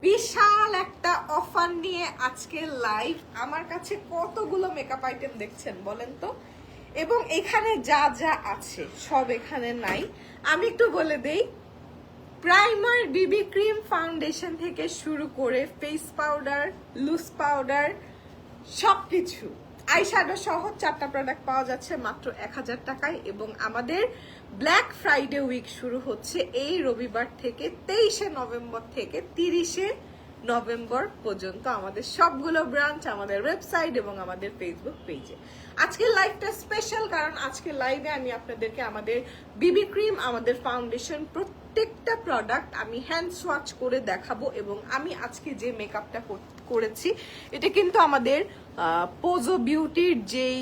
বিশাল একটা অফার নিয়ে আজকে লাইভ। আমার কাছে কতগুলো মেকআপ আইটেম দেখছেন বলেন তো, এবং এখানে যা যা আছে সব এখানে নাই। আমি একটু বলে দেই, প্রাইমার, বিবি ক্রিম, ফাউন্ডেশন থেকে শুরু করে ফেস পাউডার, লুজ পাউডার, সবকিছু আইশ্যাডো সহ 4টা প্রোডাক্ট পাওয়া যাচ্ছে মাত্র 1000 টাকায়। এবং আমাদের ব্ল্যাক ফ্রাইডে উইক শুরু হচ্ছে এই রবিবার থেকে 23শে নভেম্বর থেকে 30শে নভেম্বর পর্যন্ত আমাদের সবগুলো ব্রাঞ্চ, আমাদের ওয়েবসাইট এবং আমাদের ফেসবুক পেজে। আজকের লাইভটা স্পেশাল, কারণ আজকে লাইভে আমি আপনাদেরকে আমাদের বিবি ক্রিম, আমাদের ফাউন্ডেশন, প্রত্যেকটা প্রোডাক্ট আমি হ্যান্ড সোয়াচ করে দেখাবো। এবং আমি আজকে যে মেকআপটা করেছি এটা কিন্তু আমাদের পোজো বিউটির যেই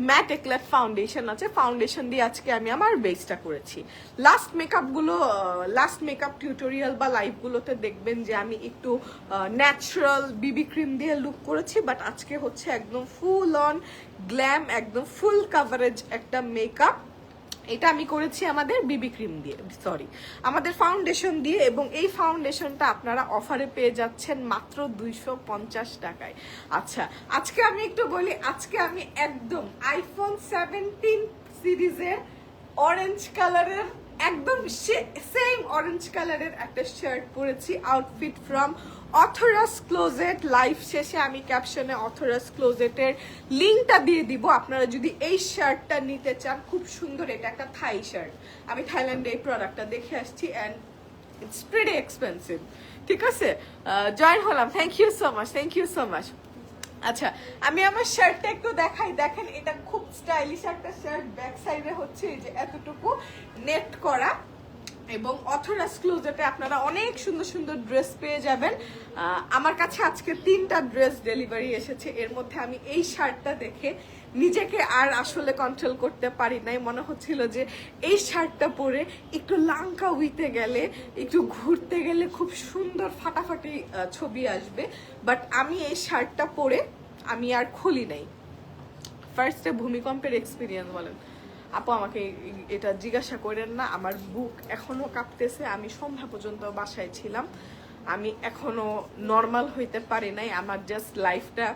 ম্যাট এক্লেট ফাউন্ডেশন আছে, ফাউন্ডেশন দিয়ে আজকে আমি আমার বেসটা করেছি। লাস্ট মেকআপ টিউটোরিয়াল বা লাইভগুলোতে দেখবেন যে আমি একটু ন্যাচারাল বিবি ক্রিম দিয়ে লুক করেছি, বাট আজকে হচ্ছে একদম ফুল অন গ্ল্যাম, একদম ফুল কাভারেজ একটা মেকআপ। এটা আমি করেছি আমাদের বিবি ক্রিম দিয়ে, সরি আমাদের ফাউন্ডেশন দিয়ে। এবং এই ফাউন্ডেশনটা আপনারা অফারে পেয়ে যাচ্ছেন মাত্র 250 টাকায়। আচ্ছা, আজকে আমি একটু বলি, আজকে আমি একদম আইফোন 17 সিরিজের অরেঞ্জ কালারের, একদম সেম অরেঞ্জ কালারের একটা শার্ট পরেছি, আউটফিট ফ্রম অথরাস ক্লোজেট। লাইভ শেষে আমি ক্যাপশনে অথরাস ক্লোজেটের লিঙ্কটা দিয়ে দিব, আপনারা যদি এই শার্টটা নিতে চান। খুব সুন্দর, এটা একটা থাই শার্ট, আমি থাইল্যান্ডে এই প্রোডাক্টটা দেখে আসছি অ্যান্ড ইটস প্রিটি এক্সপেন্সিভ। ঠিক আছে, জয়েন হলাম, thank you so much, thank you so much. আচ্ছা, আমি আমার শার্টটা একটু দেখাই। দেখেন, এটা খুব স্টাইলিশ একটা শার্ট, ব্যাক সাইডে হচ্ছে এই যে এতটুকু নেট করা। এবং অথরাস ক্লোজেটে আপনারা অনেক সুন্দর সুন্দর ড্রেস পেয়ে যাবেন। আমার কাছে আজকে 3টা ড্রেস ডেলিভারি এসেছে, এর মধ্যে আমি এই শার্টটা দেখে নিজেকে আর আসলে কন্ট্রোল করতে পারি নাই। মনে হচ্ছিল যে এই শার্টটা পরে একটু লাঙ্কা উইতে গেলে, একটু ঘুরতে গেলে খুব সুন্দর ফাটাফাটি ছবি আসবে। বাট আমি এই শার্টটা পরে আমি আর খুলি নাই। ফার্স্টে ভূমিকম্পের এক্সপিরিয়েন্স বলেন আপু, আমাকে এটা জিজ্ঞাসা করেন না, আমার বুক এখনো কাঁপতেছে। আমি সন্ধ্যা পর্যন্ত বাসায় ছিলাম, আমি এখনো নর্মাল হইতে পারি নাই। আমার জাস্ট লাইফটা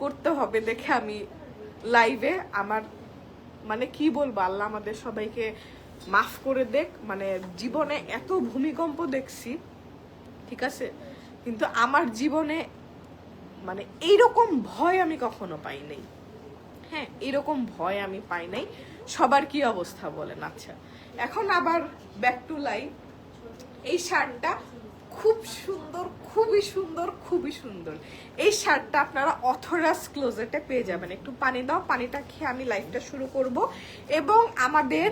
করতে হবে দেখে আমি লাইভে আমার, মানে কি বলবো, আল্লাহ আমাদের সবাইকে মাফ করে দেখ। মানে জীবনে এত ভূমিকম্প দেখছি, ঠিক আছে, কিন্তু আমার জীবনে মানে এইরকম ভয় আমি কখনো পাই নাই। হ্যাঁ, এরকম ভয় আমি পাই নাই। সবার কি অবস্থা বলেন? আচ্ছা, এখন আবার ব্যাক টু লাইফ। এই শার্টটা খুব সুন্দর, খুবই সুন্দর, খুবই সুন্দর। এই শার্টটা আপনারা অথরাস ক্লোজেটে পেয়ে যাবেন। একটু পানি দাও, পানিটা খেয়ে আমি লাইফটা শুরু করব। এবং আমাদের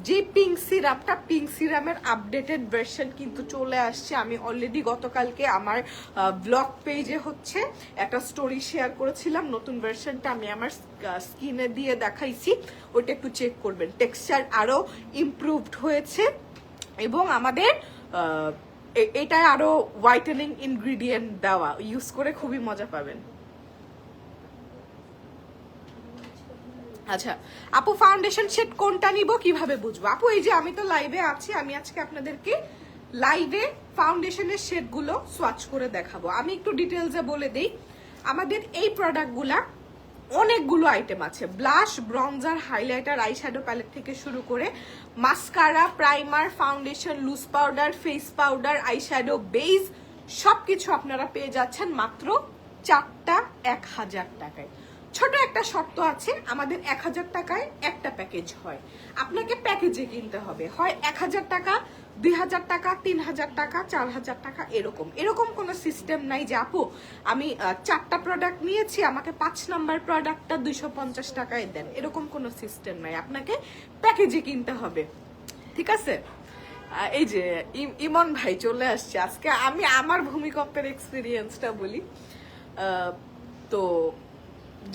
যে পিঙ্ক সিরামটা, পিঙ্ক সিরামের আপডেটেড ভার্সন কিন্তু চলে আসছে। আমি অলরেডি গতকালকে আমার ব্লগ পেজে হচ্ছে একটা স্টোরি শেয়ার করেছিলাম, নতুন ভার্সনটা আমি আমার স্কিনে দিয়ে দেখাইছি, ওইটা একটু চেক করবেন। টেক্সচার আরো ইমপ্রুভড হয়েছে এবং আমাদের এটা আরো হোয়াইটেনিং ইনগ্রিডিয়েন্ট দেওয়া, ইউজ করে খুবই মজা পাবেন। আচ্ছা আপু, ফাউন্ডেশন শেড কোনটা নিব কিভাবে বুঝবো? আপু এই যে আমি তো লাইভে আছি, আমি আজকে আপনাদেরকে লাইভে ফাউন্ডেশনের শেডগুলো সোয়াচ করে দেখাবো। আমি একটু ডিটেলসে বলে দেই, আমাদের এই প্রোডাক্টগুলা অনেকগুলো আইটেম আছে। Blush, bronzer, highlighter, eyeshadow palette থেকে শুরু করে mascara, primer, foundation, loose powder, face powder, eyeshadow, base, সবকিছু আপনারা পেয়ে যাচ্ছেন মাত্র 4টা 1000 টাকায়। ছোট একটা শর্ত আছে, আমাদের 1000 টাকায় একটা প্যাকেজ হয়, আপনাকে প্যাকেজে কিনতে হবে। হয় 1000 টাকা, 2000 টাকা, 3000 টাকা, 4000 টাকা, এরকম কোনো সিস্টেম নাই যে আপু আমি 4টা প্রোডাক্ট নিয়েছি, আমাকে 5 নাম্বার প্রোডাক্টটা 250 টাকায় দেন, এরকম কোনো সিস্টেম নাই, আপনাকে প্যাকেজে কিনতে হবে। ঠিক আছে, এই যে ইমন ভাই চলে আসছে। আজকে আমি আমার ভূমিকম্পের এক্সপিরিয়েন্সটা বলি। তো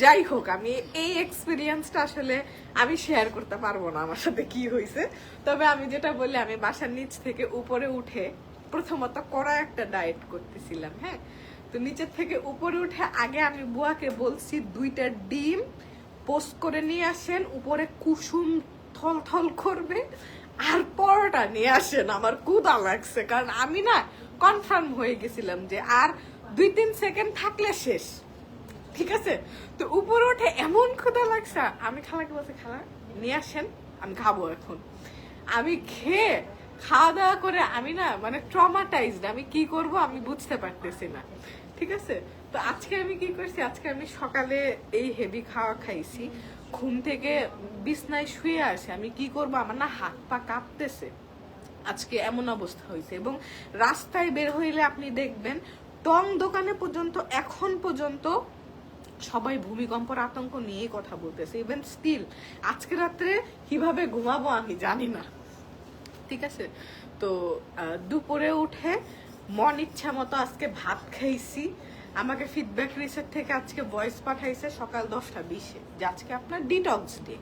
যাই হোক, আমি এই এক্সপিরিয়েন্সটা আসলে আমি শেয়ার করতে পারবো না আমার সাথে কি হয়েছে। তবে আমি যেটা বলি, আমি বাসার নিচ থেকে উপরে উঠে প্রথমত কড়া একটা ডায়েট করতেছিলাম। হ্যাঁ, তো নিচের থেকে উপরে উঠে আগে আমি বুয়াকে বলছি 2টা ডিম পোস্ট করে নিয়ে আসেন, উপরে কুসুম থল থল করবে, আর পরোটা নিয়ে আসেন, আমার ক্ষুধা লাগছে। কারণ আমি না কনফার্ম হয়ে গেছিলাম যে আর 2-3 সেকেন্ড থাকলে শেষ, ঠিক আছে। তো উপরে উঠে এমন ক্ষুধা লাগছে, আমি খালাকে বলছি খালা নিয়ে আসেন আমি খাবো এখন। আমি খেয়ে খাওয়া দাওয়া করে আমি না মানে ট্রমাটাইজড, আমি কি করব আমি বুঝতে পারতেছি না, ঠিক আছে। তো আজকে আমি কি করছি, আজকে আমি সকালে এই হেভি খাওয়া খাইছি, ঘুম থেকে বিছনায় শুয়ে আসি, আমি কি করব আমার না হাত পা কাঁপতেছে, আজকে এমন অবস্থা হয়েছে। এবং রাস্তায় বের হইলে আপনি দেখবেন টং দোকানে পর্যন্ত এখন পর্যন্ত সবাই ভূমিকম্পর আতঙ্ক নিয়েই কথা বলতেছে। ইভেন স্টিল আজকে রাত্রে কিভাবে ঘুমাবো আমি জানি না, ঠিক আছে। তো দুপুরে উঠে মন ইচ্ছা মতো আজকে ভাত খাইছি। আমাকে ফিডব্যাক রিসেট থেকে আজকে ভয়েস পাঠাইছে সকাল 10:20 যে আজকে আপনার ডিটক্স ডে।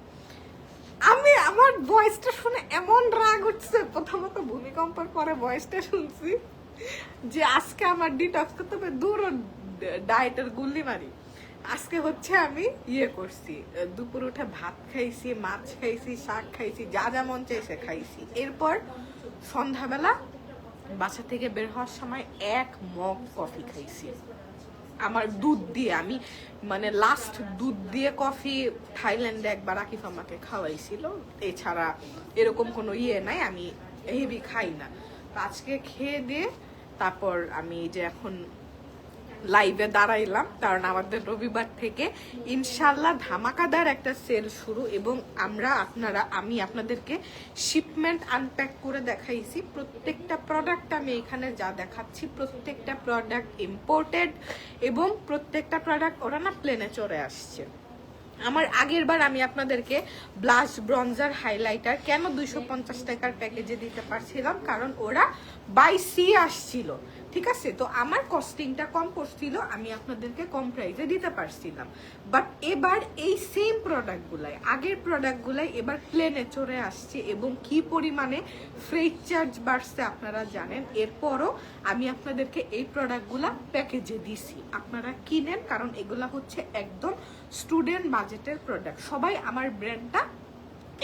আমি আমার ভয়েসটা শুনে এমন রাগ উঠছে, প্রথমত ভূমিকম্পের পরে ভয়েসটা শুনছি যে আজকে আমার ডিটক্স করতে হবে, দূর ডায়েটের গুল্লি মারি। আজকে হচ্ছে আমি ইয়ে করছি, দুপুর উঠে ভাত খাইছি, মাছ খাইছি, শাক খাইছি, যা যা মন চাইছে খাইছি। এরপর সন্ধ্যাবেলা বাসা থেকে বের হওয়ার সময় 1 মগ কফি খাইছি আমার দুধ দিয়ে। আমি মানে লাস্ট দুধ দিয়ে কফি থাইল্যান্ডে একবার আকিফ আমাকে খাওয়াইছিল, এছাড়া এরকম কোনো ইয়ে নাই, আমি হেভি খাই না। তো আজকে খেয়ে দিয়ে তারপর আমি যে এখন লাইভে দাঁড়াইলাম, কারণ আমাদের রবিবার থেকে ইনশাল্লাহ ধামাকাদার একটা সেল শুরু। এবং আমি আপনাদেরকে শিপমেন্ট আনপ্যাক করে দেখাইছি। প্রত্যেকটা প্রোডাক্ট আমি এখানে যা দেখাচ্ছি প্রত্যেকটা প্রোডাক্ট ইম্পোর্টেড, এবং প্রত্যেকটা প্রোডাক্ট ওরা না প্লেনে চড়ে আসছে। আমার আগের বার আমি আপনাদেরকে ব্লাশ ব্রঞ্জার হাইলাইটার কেন 250 টাকার প্যাকেজে দিতে পারছিলাম, কারণ ওরা বাই সি আসছিল, ঠিক আছে। তো আমার কস্টিংটা কম পড়ছিল, আমি আপনাদেরকে কম প্রাইসে দিতে পারছিলাম। বাট এবার এই সেম প্রোডাক্টগুলাই, আগের প্রোডাক্টগুলাই এবার প্লেনে চড়ে আসছে, এবং কি পরিমাণে ফ্রেট চার্জ বাড়ছে আপনারা জানেন। এরপরও আমি আপনাদেরকে এই প্রোডাক্টগুলা প্যাকেজে দিছি, আপনারা কিনেন, কারণ এগুলা হচ্ছে একদম স্টুডেন্ট বাজেটের প্রোডাক্ট। সবাই আমার ব্র্যান্ডটা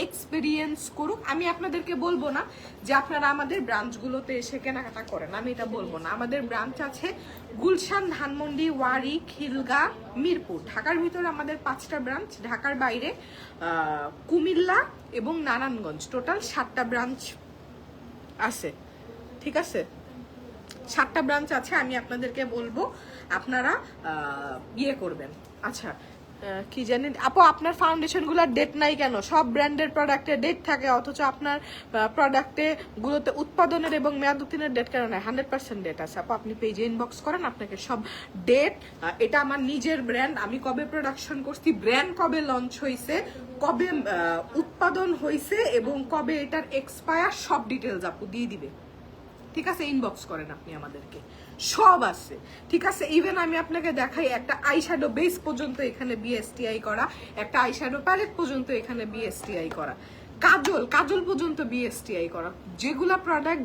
এক্সপেরিয়েন্স করুক। আমি আপনাদেরকে বলবো না যে আপনারা আমাদের ব্রাঞ্চগুলোতে এসে কেনাকাটা করেন, আমি এটা বলবো না। আমাদের ব্রাঞ্চ আছে গুলশান, ধানমন্ডি, ওয়ারি, খিলগা, মিরপুর। ঢাকার ভিতরে আমাদের 5টা ব্রাঞ্চ, ঢাকার বাইরে কুমিল্লা এবং নারায়ণগঞ্জ, টোটাল 7টা ব্রাঞ্চ আছে, ঠিক আছে। 7টা ব্রাঞ্চ আছে। আমি আপনাদেরকে বলবো আপনারা ইয়ে করবেন। আচ্ছা কি জানেন আপু, আপনার ফাউন্ডেশন গুলোর ডেট নাই কেন? সব ব্র্যান্ডের প্রোডাক্টে ডেট থাকে, অথচ আপনার প্রোডাক্টে গুলোতে উৎপাদনের এবং মেয়াদ উত্তীর্ণের ডেট কেন নাই? 100% ডেট আছে আপু, আপনি পেজে ইনবক্স করেন, আপনাকে সব ডেট। এটা আমার নিজের ব্র্যান্ড, আমি কবে প্রোডাকশন করছি, ব্র্যান্ড কবে লঞ্চ হয়েছে, কবে উৎপাদন হয়েছে এবং কবে এটার এক্সপায়ার, সব ডিটেলস আপু দিয়ে দিবে, ঠিক আছে। ইনবক্স করেন আপনি আমাদেরকে, সব আছে, ঠিক আছে। ইভেন আমি আপনাকে দেখাই, একটা আইশ্যাডো বেস পর্যন্ত এখানে বিএসটিআই করা, একটা আইশ্যাডো প্যালেট পর্যন্ত এখানে বিএসটিআই করা, কাজল পর্যন্ত বিএসটিআই করা। যেগুলা প্রোডাক্ট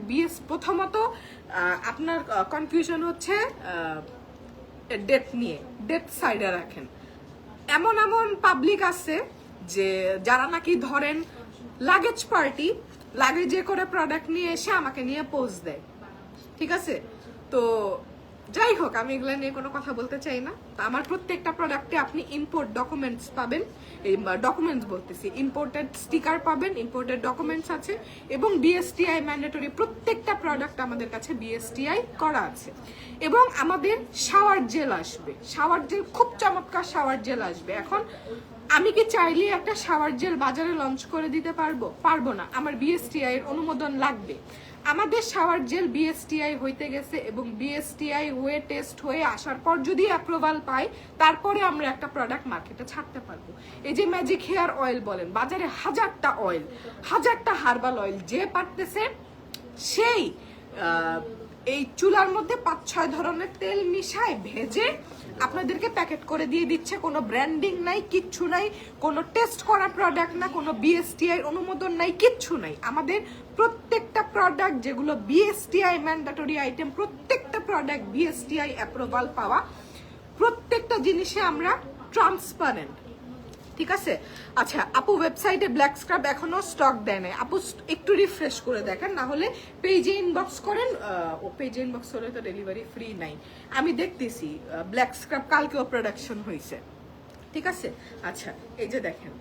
প্রথমত আপনার কনফিউশন হচ্ছে ডেট নিয়ে, ডেট সাইডে রাখেন। এমন পাবলিক আছে যে যারা নাকি ধরেন লাগেজ পার্টি, লাগেজে করে প্রোডাক্ট নিয়ে এসে আমাকে নিয়ে পোস্ট দেয়, ঠিক আছে। তো যাই হোক, আমি এগুলো নিয়ে কোনো কথা বলতে চাই না। আমার প্রত্যেকটা প্রোডাক্টে আপনি ইম্পোর্ট ডকুমেন্টস পাবেন, এই ডকুমেন্টস বলতেছি, ইম্পোর্টেড স্টিকার পাবেন, ইম্পোর্টেড ডকুমেন্টস আছে, এবং বিএসটিআই ম্যান্ডেটরি। প্রত্যেকটা প্রোডাক্ট আমাদের কাছে বিএসটিআই করা আছে। এবং আমাদের শাওয়ার জেল আসবে, শাওয়ার জেল খুব চমৎকার শাওয়ার জেল আসবে। এখন আমি কি চাইলে একটা শাওয়ার জেল বাজারে লঞ্চ করে দিতে পারবো না, আমার বিএসটিআই এর অনুমোদন লাগবে। আমাদের শাওয়ার জেল বিএসটিআই হইতে গেছে, এবং বিএসটিআই হয়ে টেস্ট হয়ে আসার পর যদি অ্যাপ্রুভাল পাই, তারপরে আমরা একটা প্রোডাক্ট মার্কেটে ছাড়তে পারবো। এই যে ম্যাজিক হেয়ার অয়েল বলেন, বাজারে হাজারটা অয়েল, হাজারটা হার্বাল অয়েল, যে পারতেছে সেই এই চুলার মধ্যে 5-6 ধরনের তেল মিশায় ভেজে আপনাদেরকে প্যাকেট করে দিয়ে দিচ্ছে। কোনো ব্র্যান্ডিং নাই, কিচ্ছু নাই, কোনো টেস্ট করা প্রোডাক্ট না, কোনো বিএসটিআই অনুমোদন নাই, কিচ্ছু নাই। আমাদের প্রত্যেকটা প্রোডাক্ট যেগুলো বিএসটিআই ম্যান্ডেটরি আইটেম, প্রত্যেকটা প্রোডাক্ট বিএসটিআই অ্যাপ্রুভাল পাওয়া, প্রত্যেকটা জিনিসে আমরা ট্রান্সপারেন্ট, ঠিক আছে। আচ্ছা আপু ওয়েবসাইটে ব্ল্যাক স্ক্রাব এখনো স্টক দেয় নাই, আপু একটু রিফ্রেশ করে দেখেন, না হলে পেজে ইনবক্স করেন। ও পেজে ইনবক্স হলে তো ডেলিভারি ফ্রি নাই, আমি দেখতেছি ব্ল্যাক স্ক্রাব কালকেও প্রোডাকশন হয়েছে, ঠিক আছে। আচ্ছা এই যে দেখেন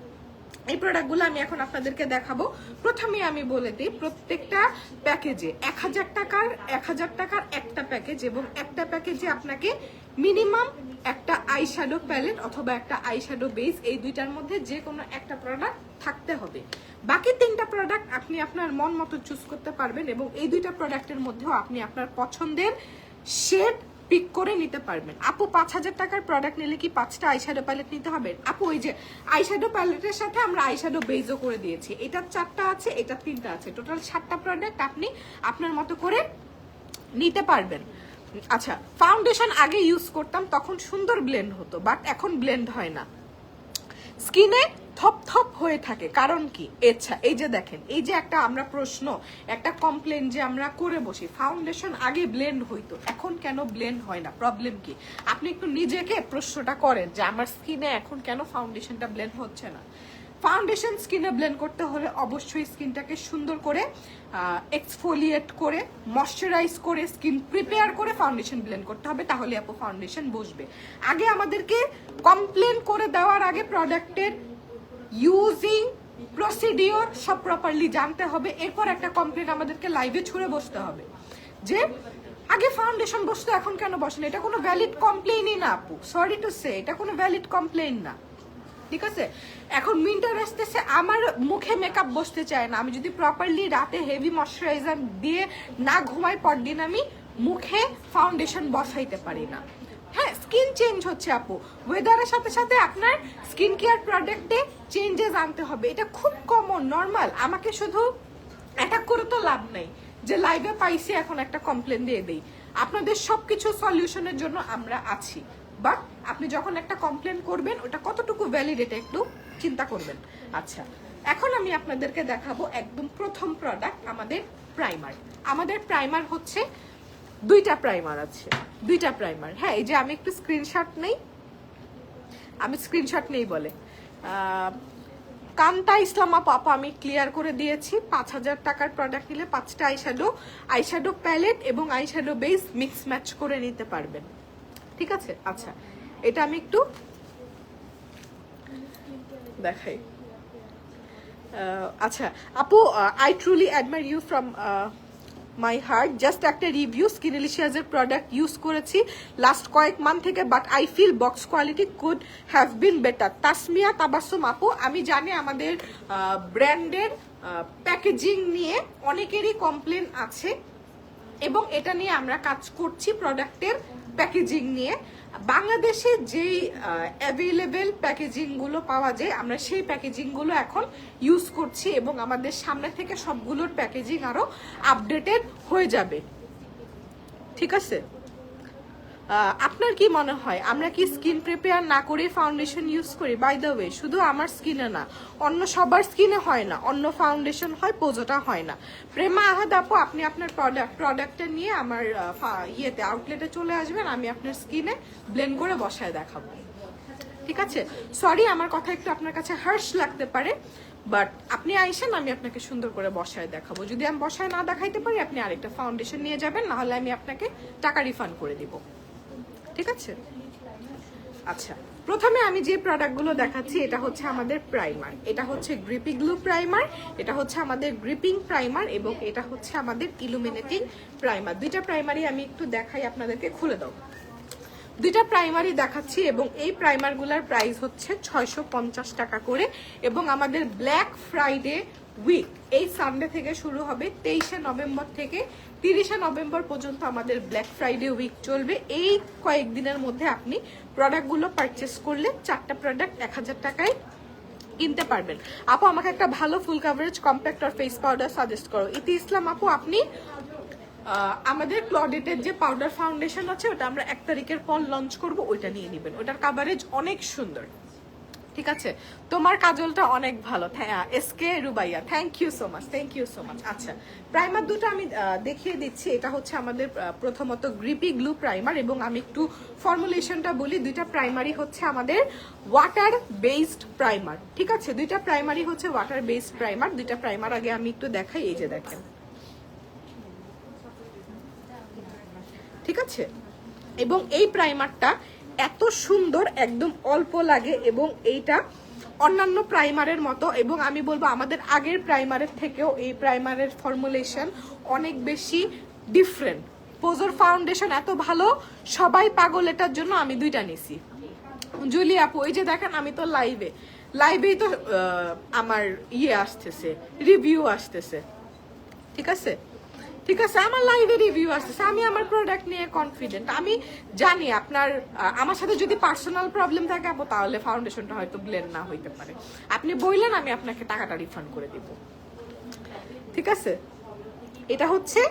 এই প্রোডাক্টগুলো আমি এখন আপনাদেরকে দেখাবো। প্রথমে আমি বলে দিই প্রত্যেকটা প্যাকেজে 1000 টাকার একটা প্যাকেজ, এবং একটা প্যাকেজে আপনাকে মিনিমাম একটা আই শ্যাডো প্যালেট অথবা একটা আই শ্যাডো বেস, এই দুইটার মধ্যে যে কোনো একটা প্রোডাক্ট থাকতে হবে। বাকি 3টা প্রোডাক্ট আপনি আপনার মন মতো চুজ করতে পারবেন, এবং এই 2টা প্রোডাক্টের মধ্যেও আপনি আপনার পছন্দের শেড পিক করে নিতে পারবেন। আপু 5000 টাকার প্রোডাক্ট নিলে কি 5টা আইশ্যাডো প্যালেট নিতে হবে? আপু ওই যে আইশ্যাডো প্যালেটের সাথে আমরা আইশ্যাডো বেজও করে দিয়েছি, এটা 4টা আছে, এটা 3টা আছে, টোটাল 7টা প্রোডাক্ট আপনি আপনার মতো করে নিতে পারবেন। আচ্ছা ফাউন্ডেশন আগে ইউজ করতাম তখন সুন্দর ব্লেন্ড হতো, বাট এখন ব্লেন্ড হয় না, স্কিনে থপ থপ হয়ে থাকে। কারণ কি? আচ্ছা এই যে দেখেন, এই যে একটা আমরা প্রশ্ন, একটা কমপ্লেন যে আমরা করে বসি, ফাউন্ডেশন আগে ব্লেন্ড হইতো এখন কেন ব্লেন্ড হয় না, প্রবলেম কি? আপনি একটু নিজেকে প্রশ্নটা করেন যে আমার স্কিনে এখন কেন ফাউন্ডেশনটা ব্লেন্ড হচ্ছে না। ফাউন্ডেশন স্কিনে ব্লেন্ড করতে হলে অবশ্যই স্কিনটাকে সুন্দর করে এক্সফোলিয়েট করে ময়শ্চারাইজ করে স্কিন প্রিপেয়ার করে ফাউন্ডেশন ব্লেন্ড করতে হবে, তাহলে আপু ফাউন্ডেশন বসবে। আগে আমাদেরকে কমপ্লেন করে দেওয়ার আগে প্রোডাক্টের ইউজিং প্রসিডিওর সব প্রপারলি জানতে হবে, এরপর একটা কমপ্লেন আমাদেরকে লাইভে ছুড়ে বসতে হবে যে আগে ফাউন্ডেশন বসতো এখন কেন বসে না। এটা কোনো ভ্যালিড কমপ্লেইনই না আপু, সরি টু সে, এটা কোনো ভ্যালিড কমপ্লেইন না, ঠিক আছে। এখন উইন্টার আসতেছে, আমার মুখে মেকআপ বসতে চায় না, আমি যদি প্রপারলি রাতে হেভি ময়শ্চারাইজার দিয়ে না ঘুমাই পরদিন আমি মুখে ফাউন্ডেশন বসাইতে পারি না। হ্যাঁ স্কিন চেঞ্জ হচ্ছে আপু, ওয়েদারের সাথে সাথে আপনার স্কিন কেয়ার প্রোডাক্টে চেঞ্জেস আনতে হবে, এটা খুব কমন নর্মাল। আমাকে শুধু অ্যাটাক করে তো লাভ নেই যে লাইভে পাইছি এখন একটা কমপ্লেন দিয়ে দেই। আপনাদের সবকিছু সলিউশনের জন্য আমরা আছি, বাট আপনি যখন একটা কমপ্লেন করবেন ওটা কতটুকু ভ্যালিড এটা একটু চিন্তা করবেন। আচ্ছা এখন আমি আপনাদেরকে দেখাবো একদম প্রথম প্রোডাক্ট আমাদের প্রাইমার। আমাদের প্রাইমার হচ্ছে 2টা প্রাইমার আছে, 2টা প্রাইমার। হ্যাঁ এই যে আমি একটু স্ক্রিনশট নেই, আমি স্ক্রিনশট নেই বলে কান্তা ইসলাম আপা আমি ক্লিয়ার করে দিয়েছি। 5000 টাকার প্রোডাক্ট নিলে 5টা আইশ্যাডো প্যালেট এবং আইশ্যাডো বেস মিক্স ম্যাচ করে নিতে পারবেন, ঠিক আছে। আচ্ছা এটা আমি একটু দেখাই। আচ্ছা আপু I truly admire you from my heart, just একটা রিভিউ, স্কিনলিশিয়াসের প্রোডাক্ট ইউজ করেছি লাস্ট কয়েক মান্থ থেকে, but I feel box quality could have been better. Tasmia Tabassum আপু আমি জানি আমাদের ব্র্যান্ডের প্যাকেজিং নিয়ে অনেকেরই কমপ্লেন আছে, এবং এটা নিয়ে আমরা কাজ করছি প্রোডাক্টের প্যাকেজিং নিয়ে। বাংলাদেশে যেই অ্যাভেলেবেল প্যাকেজিংগুলো পাওয়া যায় আমরা সেই প্যাকেজিংগুলো এখন ইউজ করছি, এবং আমাদের সামনে থেকে সবগুলোর প্যাকেজিং আরও আপডেটেড হয়ে যাবে, ঠিক আছে। আপনার কি মনে হয় আমরা কি স্কিন প্রিপেয়ার না করে ফাউন্ডেশন ইউজ করি? বাই দ্য ওয়ে শুধু আমার স্কিনে না, অন্য সবার স্কিনে হয় না, অন্য ফাউন্ডেশন হয় পোজোটা হয় না। প্রেমা আহাদ আপু আপনি আপনার প্রোডাক্টটা নিয়ে আমার ইয়েতে আউটলেটে চলে আসবেন, আমি আপনার স্কিনে ব্লেন্ড করে বসায় দেখাবো, ঠিক আছে। সরি আমার কথা একটু আপনার কাছে হার্শ লাগতে পারে, বাট আপনি আইসেন আমি আপনাকে সুন্দর করে বসায় দেখাবো। যদি আমি বসায় না দেখাইতে পারি আপনি আরেকটা ফাউন্ডেশন নিয়ে যাবেন, নাহলে আমি আপনাকে টাকা রিফান্ড করে দিব, ঠিক আছে। আচ্ছা প্রথমে আমি যে প্রোডাক্টগুলো দেখাচ্ছি এটা হচ্ছে আমাদের প্রাইমার, এটা হচ্ছে গ্রিপি গ্লু প্রাইমার, এটা হচ্ছে আমাদের গ্রিপিং প্রাইমার, এবং এটা হচ্ছে আমাদের ইলুমিনেটিং প্রাইমার। 2টা প্রাইমারই আমি একটু দেখাই আপনাদেরকে, খুলে দাও। 2টা প্রাইমারই দেখাচ্ছি, এবং এই প্রাইমারগুলোর প্রাইস হচ্ছে 650 টাকা করে, এবং আমাদের ব্ল্যাক ফ্রাইডে উইক এই সানডে থেকে শুরু হবে, 23শে নভেম্বর থেকে 30শে নভেম্বর পর্যন্ত আমাদের ব্ল্যাক ফ্রাইডে উইক চলবে। এই কয়েকদিনের মধ্যে আপনি প্রোডাক্টগুলো পারচেস করলে 4টা প্রোডাক্ট 1000 টাকায় কিনতে পারবেন। আপু আমাকে একটা ভালো ফুল কাভারেজ কম্প্যাক্ট আর ফেস পাউডার সাজেস্ট করো। ইতি ইসলাম আপু আপনি আমাদের ক্লডেটের যে পাউডার ফাউন্ডেশন আছে ওটা আমরা 1 তারিখের পর লঞ্চ করব, ওইটা নিয়ে নেবেন, ওটার কাভারেজ অনেক সুন্দর, ঠিক আছে, তোমার কাজলটা অনেক ভালো। SK Rubaiya, thank you so much, thank you so much. আচ্ছা, প্রাইমার দুটো আমি দেখিয়ে দিচ্ছি। এটা হচ্ছে আমাদের প্রথমত গ্রিপি গ্লু প্রাইমার, এবং আমি একটু ফর্মুলেশনটা বলি। দুইটা প্রাইমারি হচ্ছে আমাদের ওয়াটার বেসড প্রাইমার, ঠিক আছে, দুইটা প্রাইমারি হচ্ছে ওয়াটার বেসড প্রাইমার। দুইটা প্রাইমার আগে আমি একটু দেখাই, এই যে দেখেন, ঠিক আছে। এবং এই প্রাইমারটা এত সুন্দর, একদম অল্প লাগে, এবং এইটা অন্যান্য প্রাইমারের মতো, এবং আমি বলবো আমাদের আগের প্রাইমারের থেকেও এই প্রাইমারের ফর্মুলেশন অনেক বেশি ডিফারেন্ট। পোজোর ফাউন্ডেশন এত ভালো, সবাই পাগল এটার জন্য। আমি দুইটা নিছি। জুলি আপু, এই যে দেখেন, আমি তো লাইভেই তো আমার আসতেছে, রিভিউ আসতেছে, ঠিক আছে, ঠিক আছে, আমার লাইভে রিভিউ আসতেছে। আমি আমার প্রোডাক্ট নিয়ে কনফিডেন্ট। আমি জানি আপনার আমার সাথে যদি পার্সোনাল প্রবলেম থাকে আপু, তাহলে ফাউন্ডেশনটা হয়তো ব্লেন্ড না হইতে পারে। আপনি বললেন, আমি আপনাকে টাকাটা রিফান্ড করে দিব, ঠিক আছে। এটা হচ্ছে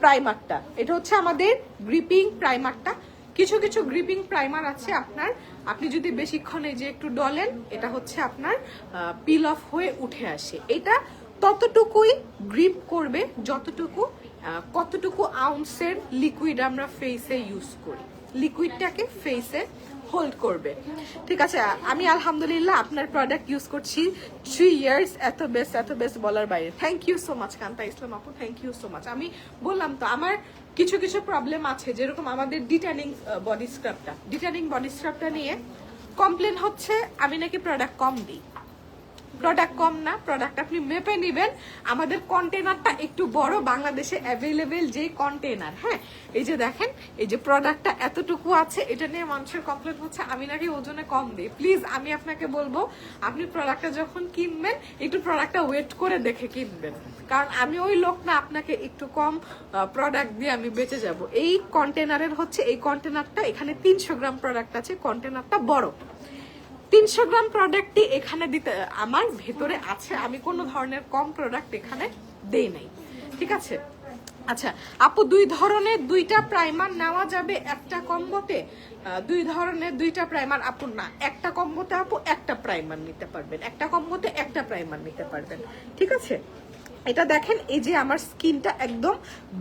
প্রাইমারটা, এটা হচ্ছে আমাদের গ্রিপিং প্রাইমারটা। কিছু কিছু গ্রিপিং প্রাইমার আছে আপনার, আপনি যদি বেশিক্ষণ এই যে একটু ডলেন, এটা হচ্ছে আপনার পিল অফ হয়ে উঠে আসে। এটা ততটুকুই গ্রিপ করবে যতটুকু কতটুকু আউন্সের লিকুইড আমরা ফেসে ইউজ করি, লিকুইডটাকে ফেসে হোল্ড করবে, ঠিক আছে। আমি আলহামদুলিল্লাহ আপনার প্রোডাক্ট ইউজ করছি 3 ইয়ার্স, এত বেস্ট বলার বাইরে। Thank you so much Kanta Islam আপু, থ্যাংক ইউ সো মাচ। আমি বললাম তো আমার কিছু কিছু প্রবলেম আছে, যেরকম আমাদের ডিটানিং বডি স্ক্রাবটা নিয়ে কমপ্লেন হচ্ছে আমি নাকি প্রোডাক্ট কম দিই। প্রোডাক্ট কম না, প্রোডাক্ট আপনি মেপে নেবেন। আমাদের কন্টেনারটা একটু বড়, বাংলাদেশে অ্যাভেলেবেল যে কন্টেনার, হ্যাঁ, এই যে দেখেন, এই যে প্রোডাক্টটা এতটুকু আছে, এটা নিয়ে মানুষের কমপ্লেন হচ্ছে আমি নাকি ওজনে কম দিই। প্লিজ আমি আপনাকে বলবো, আপনি প্রোডাক্টটা যখন কিনবেন একটু প্রোডাক্টটা ওয়েট করে দেখে কিনবেন, কারণ আমি ওই লোক না আপনাকে একটু কম প্রোডাক্ট দিয়ে আমি বেঁচে যাব। এই কন্টেনারের হচ্ছে, এই কন্টেনারটা এখানে 300 গ্রাম প্রোডাক্ট আছে, কন্টেনারটা বড়। 300 গ্রাম প্রোডাক্টই এখানে দিতে আমার ভেতরে আছে, আমি কোনো ধরনের কম প্রোডাক্ট এখানে দেই নাই, ঠিক আছে। আচ্ছা আপু, 2 ধরনের 2টা প্রাইমার নেওয়া যাবে একটা কম্বোতে? 2 ধরনের 2টা প্রাইমার আপু না, একটা কম্বোতে আপু একটা প্রাইমার নিতে পারবেন, একটা কম্বোতে একটা প্রাইমার নিতে পারবেন, ঠিক আছে। এটা দেখেন, এই যে আমার স্কিনটা একদম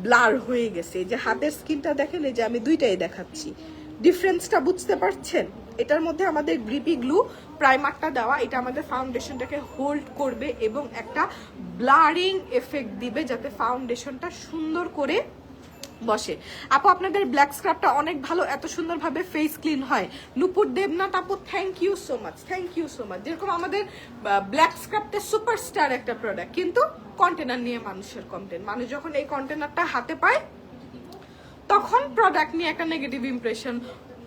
ব্লার হয়ে গেছে, এই যে হাতের স্কিনটা দেখেন, এই যে আমি দুইটাই দেখাচ্ছি, ডিফারেন্সটা বুঝতে পারছেন? এটার মধ্যে আমাদের গ্রিপি গ্লু প্রাইমারটা দেওয়া, এটা আমাদের ফাউন্ডেশনটাকে হোল্ড করবে এবং একটা ব্লারিং এফেক্ট দিবে, যাতে ফাউন্ডেশনটা সুন্দর করে বসে। আপু আপনাদের ব্ল্যাক স্ক্রাবটা অনেক ভালো, এত সুন্দরভাবে ফেস ক্লিন হয়। নূপুর দেবনাথ আপু, thank you so much, thank you so much. যেরকম আমাদের ব্ল্যাক স্ক্রাবটা সুপারস্টার একটা প্রোডাক্ট, কিন্তু কন্টেনার নিয়ে মানুষের কমপ্লেন, মানুষ যখন এই কন্টেনারটা হাতে পায় তখন প্রোডাক্ট নিয়ে একটা নেগেটিভ ইমপ্রেশন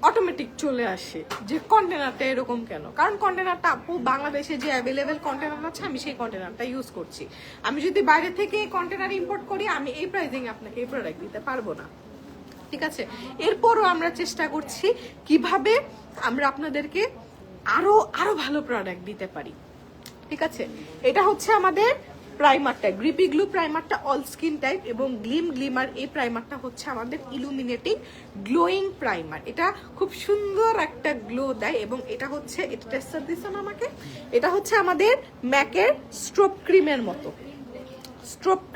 অটোমেটিক চলে আসে, যে কন্টেনারটা এরকম কেন। কারণ কন্টেনারটা আপু বাংলাদেশে যে অ্যাভেলেবেল কন্টেনার আছে, আমি সেই কন্টেনারটা ইউজ করছি। আমি যদি বাইরে থেকে কন্টেনার ইম্পোর্ট করি, আমি এই প্রাইসিং আপনাকে এই প্রোডাক্ট দিতে পারবো না, ঠিক আছে। এরপরও আমরা চেষ্টা করছি কিভাবে আমরা আপনাদেরকে আরো আরো ভালো প্রোডাক্ট দিতে পারি, ঠিক আছে। এটা হচ্ছে আমাদের প্রাইমারটা, গ্রিপি গ্লু প্রাইমারটা অল স্কিন টাইপ, এবং গ্লিমার এই প্রাইমারটা হচ্ছে আমাদের ইলুমিনেটিং গ্লোয়িং প্রাইমার। এটা খুব সুন্দর একটা গ্লো দেয়, এবং এটা হচ্ছে, এটা টেস্টার দিচ্ছেন আমাকে, এটা হচ্ছে আমাদের ম্যাকের স্ট্রোব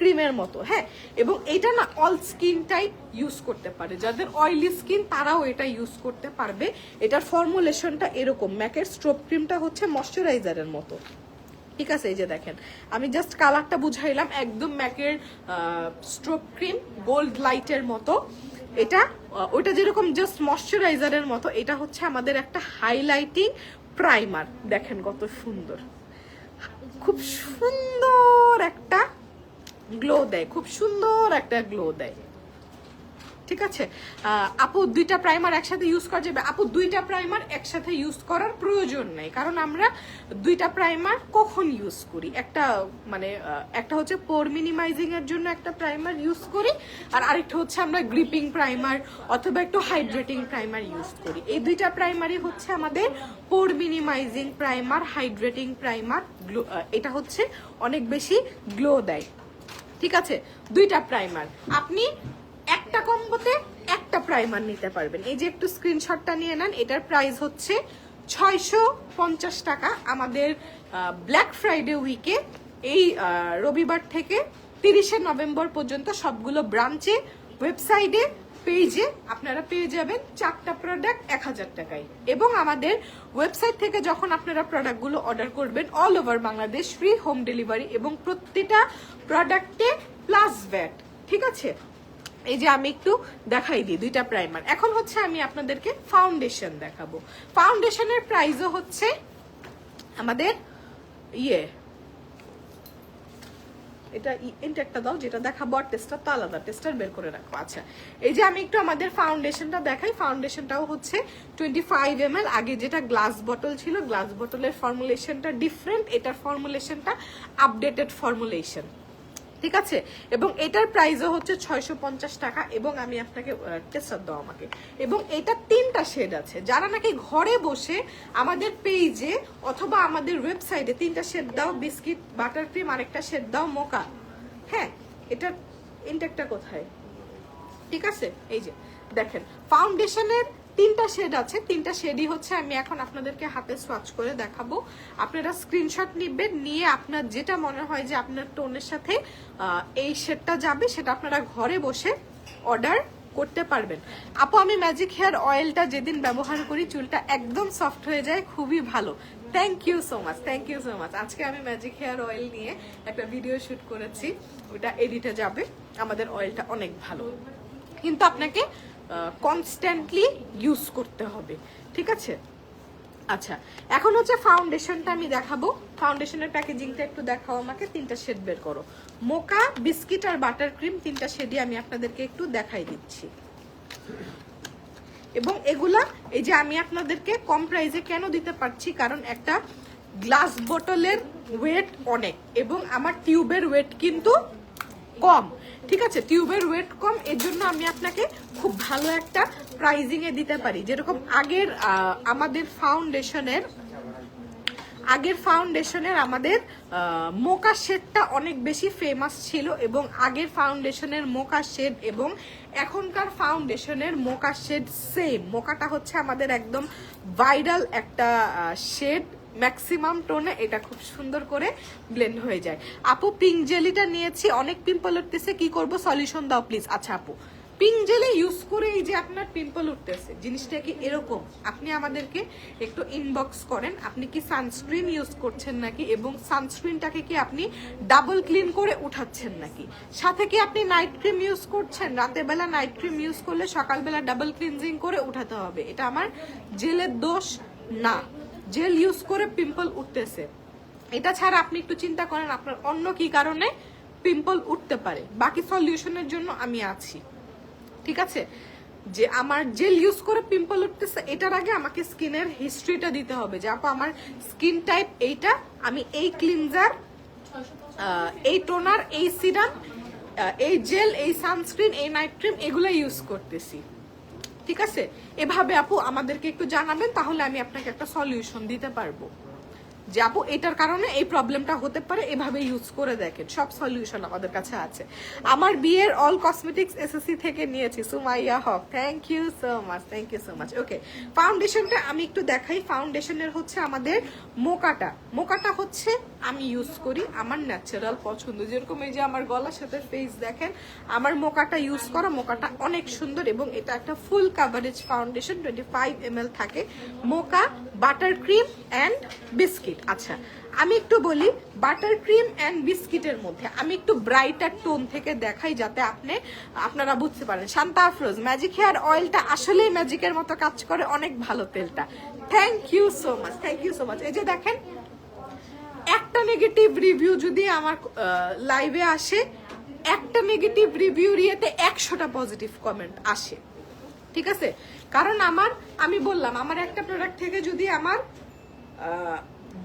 ক্রিমের মতো, হ্যাঁ। এবং এটা না অল স্কিন টাইপ ইউজ করতে পারে, যাদের অয়েলি স্কিন তারাও এটা ইউজ করতে পারবে। এটার ফর্মুলেশনটা এরকম, ম্যাকের স্ট্রোব ক্রিমটা হচ্ছে ময়শ্চারাইজারের মতো, ঠিক আছে। এই যে দেখেন, আমি জাস্ট কালারটা বুঝাইলাম, একদম ম্যাকের স্ট্রোব ক্রিম গোল্ড লাইটের মতো। এটা ওইটা যেরকম জাস্ট ময়শ্চারাইজারের মতো, এটা হচ্ছে আমাদের একটা হাইলাইটিং প্রাইমার। দেখেন কত সুন্দর, খুব সুন্দর একটা গ্লো দেয়, খুব সুন্দর একটা গ্লো দেয়, ঠিক আছে। আপু 2টা প্রাইমার একসাথে ইউজ করা যাবে? আপু 2টা প্রাইমার একসাথে ইউজ করার প্রয়োজন নেই, কারণ আমরা 2টা প্রাইমার কখন ইউজ করি, একটা মানে একটা হচ্ছে পোর মিনিমাইজিং এর জন্য একটা প্রাইমার ইউজ করি, আর আরেকটা হচ্ছে আমরা গ্রিপিং প্রাইমার অথবা একটু হাইড্রেটিং প্রাইমার ইউজ করি। এই 2টা প্রাইমারই হচ্ছে আমাদের পোর minimising primer, hydrating primer, glow, এটা হচ্ছে অনেক বেশি গ্লো দেয়, ঠিক আছে। 2টা প্রাইমার আপনি একটা কম্বোতে একটা প্রাইমার নিতে পারবেন। এই যে একটু স্ক্রিনশটটা নিয়ে নেন, এটার প্রাইস হচ্ছে 650 টাকা আমাদের ব্ল্যাক ফ্রাইডে উইকে এই রবিবার থেকে 30শে নভেম্বর পর্যন্ত সবগুলো ব্রাঞ্চে, ওয়েবসাইটে, পেজে আপনারা পেয়ে যাবেন 4টা প্রোডাক্ট 1000 টাকায়। এবং আমাদের ওয়েবসাইট থেকে যখন আপনারা প্রোডাক্টগুলো অর্ডার করবেন all over Bangladesh free home delivery এবং প্রত্যেকটা প্রোডাক্টে প্লাস ভ্যাট। ঠিক আছে, এই যে আমি একটু দেখাই দিই দুইটা প্রাইমার। এখন হচ্ছে আমি আপনাদেরকে ফাউন্ডেশন দেখাবো। ফাউন্ডেশনের প্রাইসও হচ্ছে আমাদের এটা ইনটেকটা দাও, যেটা দেখাবো আর টেস্টার তো আলাদা, টেস্টার বের করে রাখবো। আচ্ছা, এই যে আমি একটু আমাদের ফাউন্ডেশনটা দেখাই। ফাউন্ডেশনটাও হচ্ছে 25 ml। আগে যেটা গ্লাস বটল ছিল, গ্লাস বটলের ফর্মুলেশনটা ডিফারেন্ট, এটার ফর্মুলেশনটা আপডেটেড ফর্মুলেশন। ঠিক আছে, এবং এটার প্রাইসও হচ্ছে 650 টাকা। এবং আমি আপনাকে টেস্টার দাও আমাকে। এবং এটা 3টা শেড আছে। যারা নাকি ঘরে বসে আমাদের পেজে অথবা আমাদের ওয়েবসাইটে 3টা শেড দাও বিস্কিট, বাটার ক্রিম, আরেকটা শেড দাও মোকা। হ্যাঁ, এটার ইনটেকটা কোথায়? ঠিক আছে, এই যে দেখেন ফাউন্ডেশনের 3টা শেড আছে। 3টা শেডই হচ্ছে আমি এখন আপনাদেরকে হাতে সোয়াচ করে দেখাবো। আপনারা স্ক্রিনশট নিবেন, নিয়ে আপনার যেটা মনে হয় যে আপনার টোনের সাথে এই শেডটা যাবে সেটা আপনারা ঘরে বসে অর্ডার করতে পারবেন। আপু আমি ম্যাজিক হেয়ার অয়েলটা যেদিন ব্যবহার করি চুলটা একদম সফট হয়ে যায়, খুবই ভালো। Thank you so much, thank you so much. আজকে আমি ম্যাজিক হেয়ার অয়েল নিয়ে একটা ভিডিও শুট করেছি, ওটা এডিটে যাবে। আমাদের অয়েলটা অনেক ভালো, কিন্তু আপনাকে কনস্ট্যান্টলি ইউজ করতে হবে। ঠিক আছে, আচ্ছা এখন হচ্ছে ফাউন্ডেশনটা আমি দেখাবো। ফাউন্ডেশনের প্যাকেজিংটা একটু দেখাও আমাকে। 3টা শেড বের করো, মোকা, বিস্কিট আর বাটার ক্রিম। 3টা শেডই আমি আপনাদেরকে একটু দেখাই দিচ্ছি। এবং এগুলা এই যে আমি আপনাদেরকে কম প্রাইসে কেন দিতে পারছি, কারণ একটা গ্লাস বোতলের ওয়েট অনেক এবং আমার টিউবের ওয়েট কিন্তু কম। ঠিক আছে, টিউবের ওয়েট কম, এর জন্য আমি আপনাকে খুব ভালো একটা প্রাইজিং এ দিতে পারি। যেরকম আমাদের ফাউন্ডেশনের আমাদের মোকা শেডটা অনেক বেশি ফেমাস ছিল, এবং আগের ফাউন্ডেশনের মোকা শেড এবং এখনকার ফাউন্ডেশনের মোকা শেড সেম। মোকাটা হচ্ছে আমাদের একদম ভাইরাল একটা শেড, ম্যাক্সিমাম টোনে এটা খুব সুন্দর করে ব্লেন্ড হয়ে যায়। আপু পিঙ্ক জেলিটা নিয়েছি, অনেক পিম্পল উঠতেছে, কি করব, সলিউশন দাও প্লিজ। আচ্ছা আপু, পিঙ্ক জেলি ইউজ করে এই যে আপনার পিম্পল উঠতেছে, জিনিসটা কি এরকম? আপনি আমাদেরকে একটু ইনবক্স করেন, আপনি কি সানস্ক্রিন ইউজ করছেন নাকি, এবং সানস্ক্রিনটাকে কি আপনি ডাবল ক্লিন করে উঠাচ্ছেন নাকি, সাথে কি আপনি নাইট ক্রিম ইউজ করছেন? রাতের বেলা নাইট ক্রিম ইউজ করলে সকালবেলা ডাবল ক্লিনজিং করে উঠাতে হবে। এটা আমার জেলের দোষ না, জেল ইউজ করে পিম্পল উঠতেছে। এটা ছাড়া আপনি একটু চিন্তা করেন আপনার অন্য কি কারণে পিম্পল উঠতে পারে। বাকি সলিউশনের জন্য আমি আছি। ঠিক আছে, যে আমার জেল ইউজ করে পিম্পল উঠতেছে, এটার আগে আমাকে স্কিনের হিস্ট্রিটা দিতে হবে যে আপু আমার স্কিন টাইপ এইটা, আমি এই ক্লিনজার, এই টোনার, এই সিরাম, এই জেল, এই সানস্ক্রিন, এই নাইট ক্রিম এগুলো ইউজ করতেছি। ঠিক আছে, এভাবে আপু আমাদেরকে একটু জানাবেন, তাহলে আমি আপনাকে একটা সলিউশন দিতে পারবো যে আপু এটার কারণে এই প্রবলেমটা হতে পারে, এভাবে ইউজ করে দেখেন। সব সলিউশন আমাদের কাছে আছে। আমার বিয়ের অল কসমেটিক্স এসএসসি থেকে নিয়েছি, Sumaiya Haque. Thank you so much, thank you so much. Okay, ফাউন্ডেশনটা আমি একটু দেখাই। ফাউন্ডেশনের হচ্ছে আমাদের মোকাটা হচ্ছে আমি ইউজ করি, আমার ন্যাচারাল পছন্দ। যেরকম এই যে আমার গলার সাথে ফেস দেখেন, আমার মোকাটা ইউজ করা, মোকাটা অনেক সুন্দর এবং এটা একটা ফুল কাভারেজ ফাউন্ডেশন, 25 ml থাকে। মোকা, বাটার ক্রিম অ্যান্ড বিস্কিট। আচ্ছা আমি একটু বলি, বাটার ক্রিম অ্যান্ড বিস্কিটের মধ্যে আমি একটু ব্রাইটার টোন থেকে দেখাই যাতে আপনারা বুঝতে পারেন। শান্তা আফরোজ, ম্যাজিক হেয়ার অয়েলটা আসলেই ম্যাজিকের মতো কাজ করে, অনেক ভালো তেলটা। Thank you so much, thank you so much. এই যে দেখেন, একটা নেগেটিভ রিভিউ যদি আমার লাইভে আসে, একটা নেগেটিভ রিভিউ ইয়েতে 100টা পজিটিভ কমেন্ট আসে। ঠিক আছে, কারণ আমি বললাম আমার একটা প্রোডাক্ট থেকে যদি আমার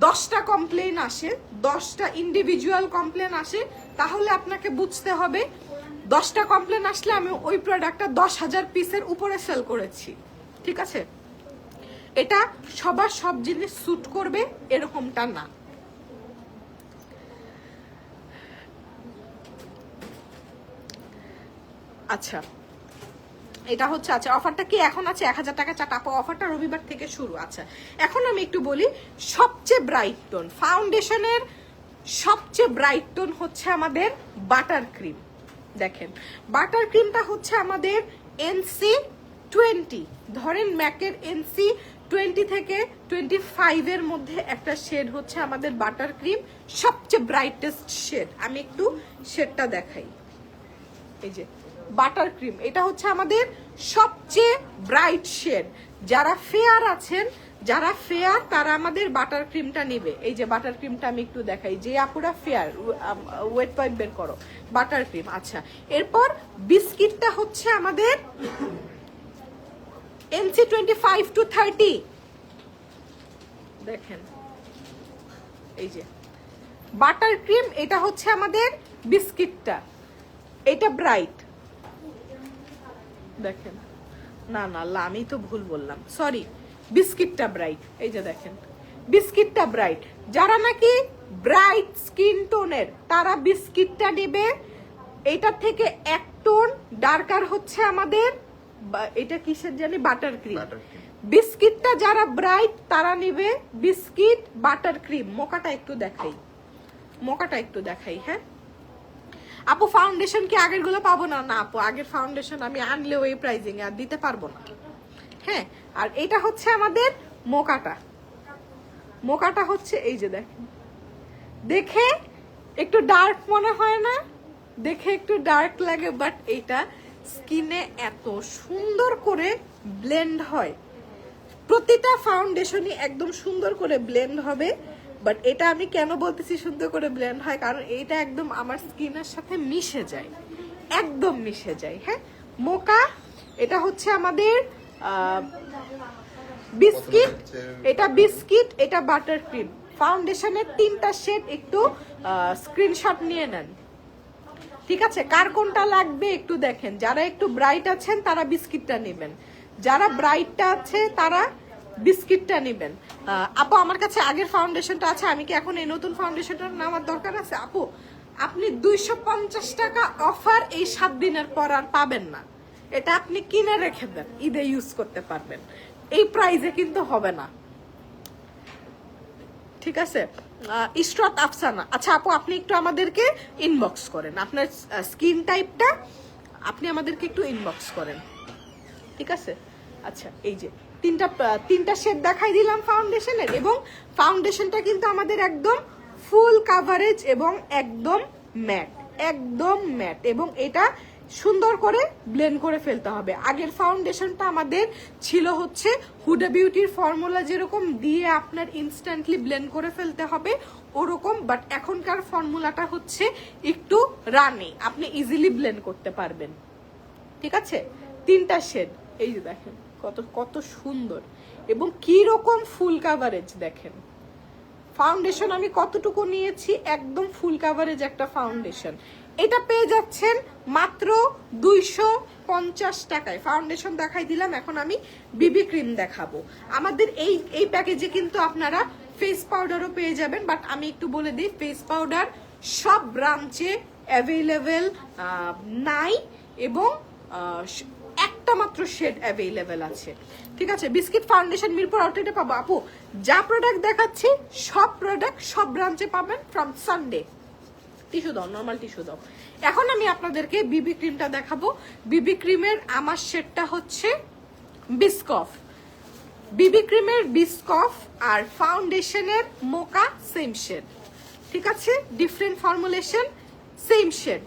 10টা কমপ্লেন আসে, 10টা ইন্ডিভিজুয়াল কমপ্লেন আসে, তাহলে আপনাকে বুঝতে হবে 10টা কমপ্লেন আসলে আমি ওই প্রোডাক্টটা 10,000 পিসের উপরে সেল করেছি। ঠিক আছে, এটা সবার সব জিনিস স্যুট করবে এরকমটা না। আচ্ছা এটা হচ্ছে আচ্ছা অফারটা কি এখন আছে 1000 টাকা চাট আপু, অফারটা রবিবার থেকে শুরু। আচ্ছা এখন আমি একটু বলি সবচেয়ে ব্রাইট টোন ফাউন্ডেশনের সবচেয়ে ব্রাইট টোন হচ্ছে আমাদের বাটার ক্রিম। দেখেন বাটার ক্রিমটা হচ্ছে আমাদের NC20, ধরেন ম্যাকের NC20 থেকে 25 এর মধ্যে একটা শেড হচ্ছে আমাদের বাটার ক্রিম, সবচেয়ে ব্রাইটেস্ট শেড। আমি একটু শেডটা দেখাই, এই যে বাটার ক্রিম, এটা হচ্ছে আমাদের সবচেয়ে ব্রাইট শেড। যারা ফেয়ার আছেন, যারা ফেয়ার তারা আমাদের বাটার ক্রিমটা নেবে। এই যে বাটার ক্রিমটা আমি একটু দেখাই, যে আপুরা ফেয়ার ওয়েট পয়েন্ট বের করো, বাটার ক্রিম। আচ্ছা এরপর বিস্কিটটা হচ্ছে আমাদের NC25 to 30, দেখেন এই যে বাটার ক্রিম, এটা হচ্ছে আমাদের বিস্কিটটা, এটা ব্রাইট। দেখেন না না আমি তো ভুল বললাম, সরি, বিস্কিটটা ব্রাইট। এই যে দেখেন বিস্কিটটা ব্রাইট, যারা নাকি ব্রাইট স্কিন টোনের তারা বিস্কিটটা নেবে। এটা থেকে এক টোন ডার্কার হচ্ছে আমাদের এটা কিসের জানি বাটার ক্রিম। বিস্কিটটা যারা ব্রাইট তারা নেবে বিস্কিট বাটার ক্রিম। মোকাটা একটু দেখাই, মোকাটা একটু দেখাই। হ্যাঁ আপু ফাউন্ডেশন কি আগের গুলো পাবো না? না আপু আগের ফাউন্ডেশন আমি আনলেও এই প্রাইজিং আর দিতে পারবো না। হ্যাঁ আর এটা হচ্ছে আমাদের মোকাটা, মোকাটা হচ্ছে এই যে দেখেন, দেখে একটু ডার্ক মনে হয় না, দেখে একটু ডার্ক লাগে, বাট এটা স্কিনে এত সুন্দর করে ব্লেন্ড হয়। প্রতিটা ফাউন্ডেশনই একদম সুন্দর করে ব্লেন্ড হবে, বাট এটা আমি কেন বলতেছি সুন্দর করে ব্লেন্ড হয়, কারণ এটা একদম আমার স্কিনের সাথে মিশে যায়, একদম মিশে যায়। হ্যাঁ মোকা, এটা হচ্ছে আমাদের বিস্কিট, এটা বিস্কিট, এটা বাটার ক্রিম। ফাউন্ডেশনের 3টা শেড একটু স্ক্রিনশট নিয়ে নেন, ঠিক আছে? কার কোনটা লাগবে একটু দেখেন। যারা একটু ব্রাইট আছেন তারা বিস্কিটটা নেবেন, যারা ব্রাইটটা আছে তারা বিস্কিটটা নেবেন। আপু আমার কাছে আগের ফাউন্ডেশনটা আছে, আমি কি এখন এই নতুন ফাউন্ডেশনটা নেওয়ার দরকার আছে? আপু আপনি 250 টাকা অফার এই 7 দিনের পর আর পাবেন না, এটা আপনি কিনে রেখে দেন, ঈদে ইউজ করতে পারবেন, এই প্রাইসে কিন্তু হবে না, ঠিক আছে? ইশরাত আফসানা, আচ্ছা আপু আপনি একটু আমাদেরকে ইনবক্স করেন আপনার স্কিন টাইপটা, আপনি আমাদেরকে একটু ইনবক্স করেন, ঠিক আছে? আচ্ছা এই যে তিনটা শেড দেখাই দিলাম ফাউন্ডেশনের, এবং ফাউন্ডেশনটা কিন্তু আমাদের একদম ফুল কাভারেজ এবং একদম ম্যাট, একদম ম্যাট, এবং এটা সুন্দর করে ব্লেন্ড করে ফেলতে হবে। আগের ফাউন্ডেশনটা আমাদের ছিল হচ্ছে হুডা বিউটির ফর্মুলা যেরকম দিয়ে আপনার ইনস্ট্যান্টলি ব্লেন্ড করে ফেলতে হবে ওরকম, বাট এখনকার ফর্মুলাটা হচ্ছে একটু রানি, আপনি ইজিলি ব্লেন্ড করতে পারবেন, ঠিক আছে? 3টা শেড, এই যে দেখেন কত কত সুন্দর এবং কি রকম ফুল কাভারেজ। দেখেন ফাউন্ডেশন আমি কতটুকু নিয়েছি, একদম ফুল কাভারেজ একটা ফাউন্ডেশন। এটা পেয়ে যাচ্ছেন মাত্র 250 টাকায়। ফাউন্ডেশন দেখাই দিলাম, এখন আমি বিবি ক্রিম দেখাবো। আমাদের এই প্যাকেজে কিন্তু আপনারা ফেস পাউডারও পেয়ে যাবেন, বাট আমি একটু বলে দিই ফেস পাউডার সব ব্রাঞ্চে অ্যাভেলেবেল নাই, এবং একটা মাত্র শেড অ্যাভেলেবেল আছে, ঠিক আছে? বিস্কিট ফাউন্ডেশন মিরপুর আউটলেটে পাবো। আপু যা প্রোডাক্ট দেখাচ্ছি সব প্রোডাক্ট সব ব্রাঞ্চে পাবেন ফ্রম সানডে। টিস্যু দাও, নর্মাল টিস্যু দাও। এখন আমি আপনাদেরকে বিবি ক্রিমটা দেখাবো। বিবি ক্রিমের আমার শেডটা হচ্ছে বিস্কফ, বিবি ক্রিমের বিস্কফ, আর ফাউন্ডেশনের মোকা সেম শেড, ঠিক আছে? Different formulation, same shade.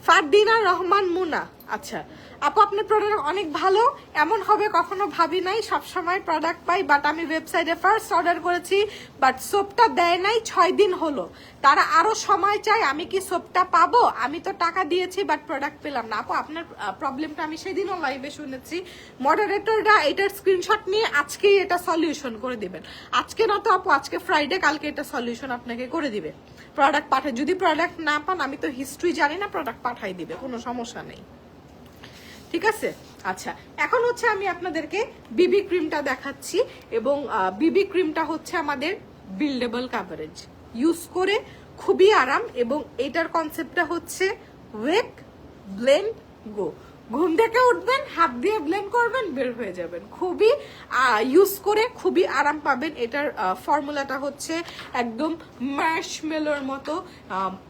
Fardina Rahman Muna, আচ্ছা আপু আপনার প্রোডাক্ট অনেক ভালো, এমন হবে কখনো ভাবি নাই, সবসময় প্রোডাক্ট পাই, বাট আমি ওয়েবসাইটে ফার্স্ট অর্ডার করেছি, বাট সোপটা দেয় নাই, 6 দিন হলো, তারা আরো সময় চায়, আমি কি সোপটা পাবো? আমি তো টাকা দিয়েছি বাট প্রোডাক্ট পেলাম না। আপু আপনার প্রবলেমটা আমি সেদিনও লাইভে শুনেছি, মডারেটররা এটার স্ক্রিনশট নিয়ে আজকেই এটা সলিউশন করে দিবেন। আজকে না তো আপু, আজকে ফ্রাইডে, কালকে এটা সলিউশন আপনাকে করে দিবে, প্রোডাক্ট পাঠায়। যদি প্রোডাক্ট না পান, আমি তো হিস্ট্রি জানি না, প্রোডাক্ট পাঠাই দিবে, কোনো সমস্যা নেই, ঠিক আছে? আচ্ছা এখন হচ্ছে আমি আপনাদেরকে বিবি ক্রিমটা দেখাচ্ছি, এবং বিবি ক্রিমটা হচ্ছে আমাদের বিল্ডেবল কাভারেজ, ইউজ করে খুবই আরাম। এবং এটার কনসেপ্টটা হচ্ছে ওয়েক ব্লেন্ড গো। ঘুম থেকে উঠবেন, হাত দিয়ে ব্লেন্ড করবেন, বের হয়ে যাবেন। খুবই ইউজ করে খুবই আরাম পাবেন। এটার ফর্মুলাটা হচ্ছে একদম মার্শমেলোর মতো,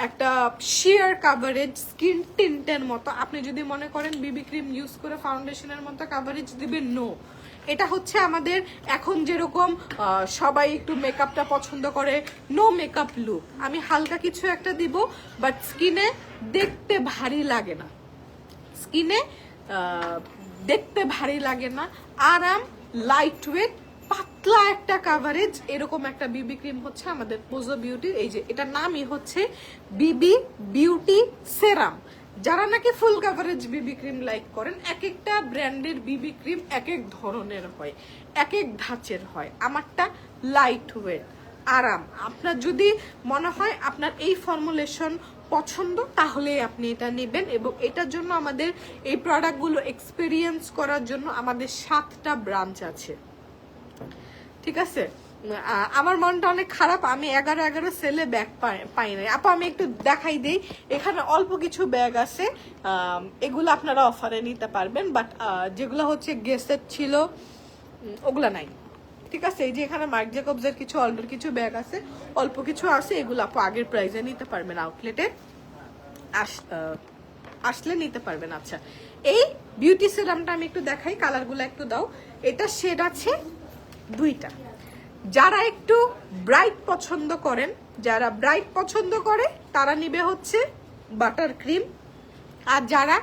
একটা শিয়ার কাভারেজ, স্কিন টিন্টের মতো। আপনি যদি মনে করেন বিবি ক্রিম ইউজ করে ফাউন্ডেশনের মতো কাভারেজ দিবেন, নো। এটা হচ্ছে আমাদের এখন যেরকম সবাই একটু মেকআপটা পছন্দ করে, নো মেকআপ লুক। আমি হালকা কিছু একটা দিব, বাট স্কিনে দেখতে ভারী লাগে না, স্কিনে দেখতে ভারী লাগে না, আরাম, লাইট ওয়েট, পাতলা একটা কাভারেজ। এরকম একটা বিবি ক্রিম হচ্ছে আমাদের পোজো বিউটির। এই যে এটার নামই হচ্ছে বিবি বিউটি সেরাম। যারা নাকি ফুল কাভারেজ বিবি ক্রিম লাইক করেন, এক একটা ব্র্যান্ডের বিবি ক্রিম এক এক ধরনের হয়, এক এক ধাঁচের হয়। আমারটা লাইট ওয়েট, আরাম। আপনার যদি মনে হয় আপনার এই ফর্মুলেশন পছন্দ, তাহলে আপনি এটা নেবেন। এবং এটার জন্য আমাদের এই প্রোডাক্টগুলো এক্সপেরিয়েন্স করার জন্য আমাদের 7টা ব্রাঞ্চ আছে, ঠিক আছে? আমার মনটা অনেক খারাপ, আমি 11 সেলে ব্যাগ পাই নাই। আপু আমি একটু দেখাই দেই, এখানে অল্প কিছু ব্যাগ আছে, এগুলো আপনারা অফারে নিতে পারবেন, বাট যেগুলো হচ্ছে গেস্টের ছিল ওগুলা নাই, ঠিক আছে? এই যে এখানে মার্ক জ্যাকবসের কিছু অল্ডার কিছু ব্যাগ আছে, অল্প কিছু আছে, এগুলো আপু আগের প্রাইসে নিতে পারবেন, আউটলেটে আসলে নিতে পারবেন। আচ্ছা, এই বিউটি সিরামটা আমি একটু দেখাই, কালারগুলো একটু দাও। এটা শেড আছে 2টা। যারা একটু ব্রাইট পছন্দ করেন, যারা ব্রাইট পছন্দ করে তারা নিবে হচ্ছে বাটার ক্রিম, আর যারা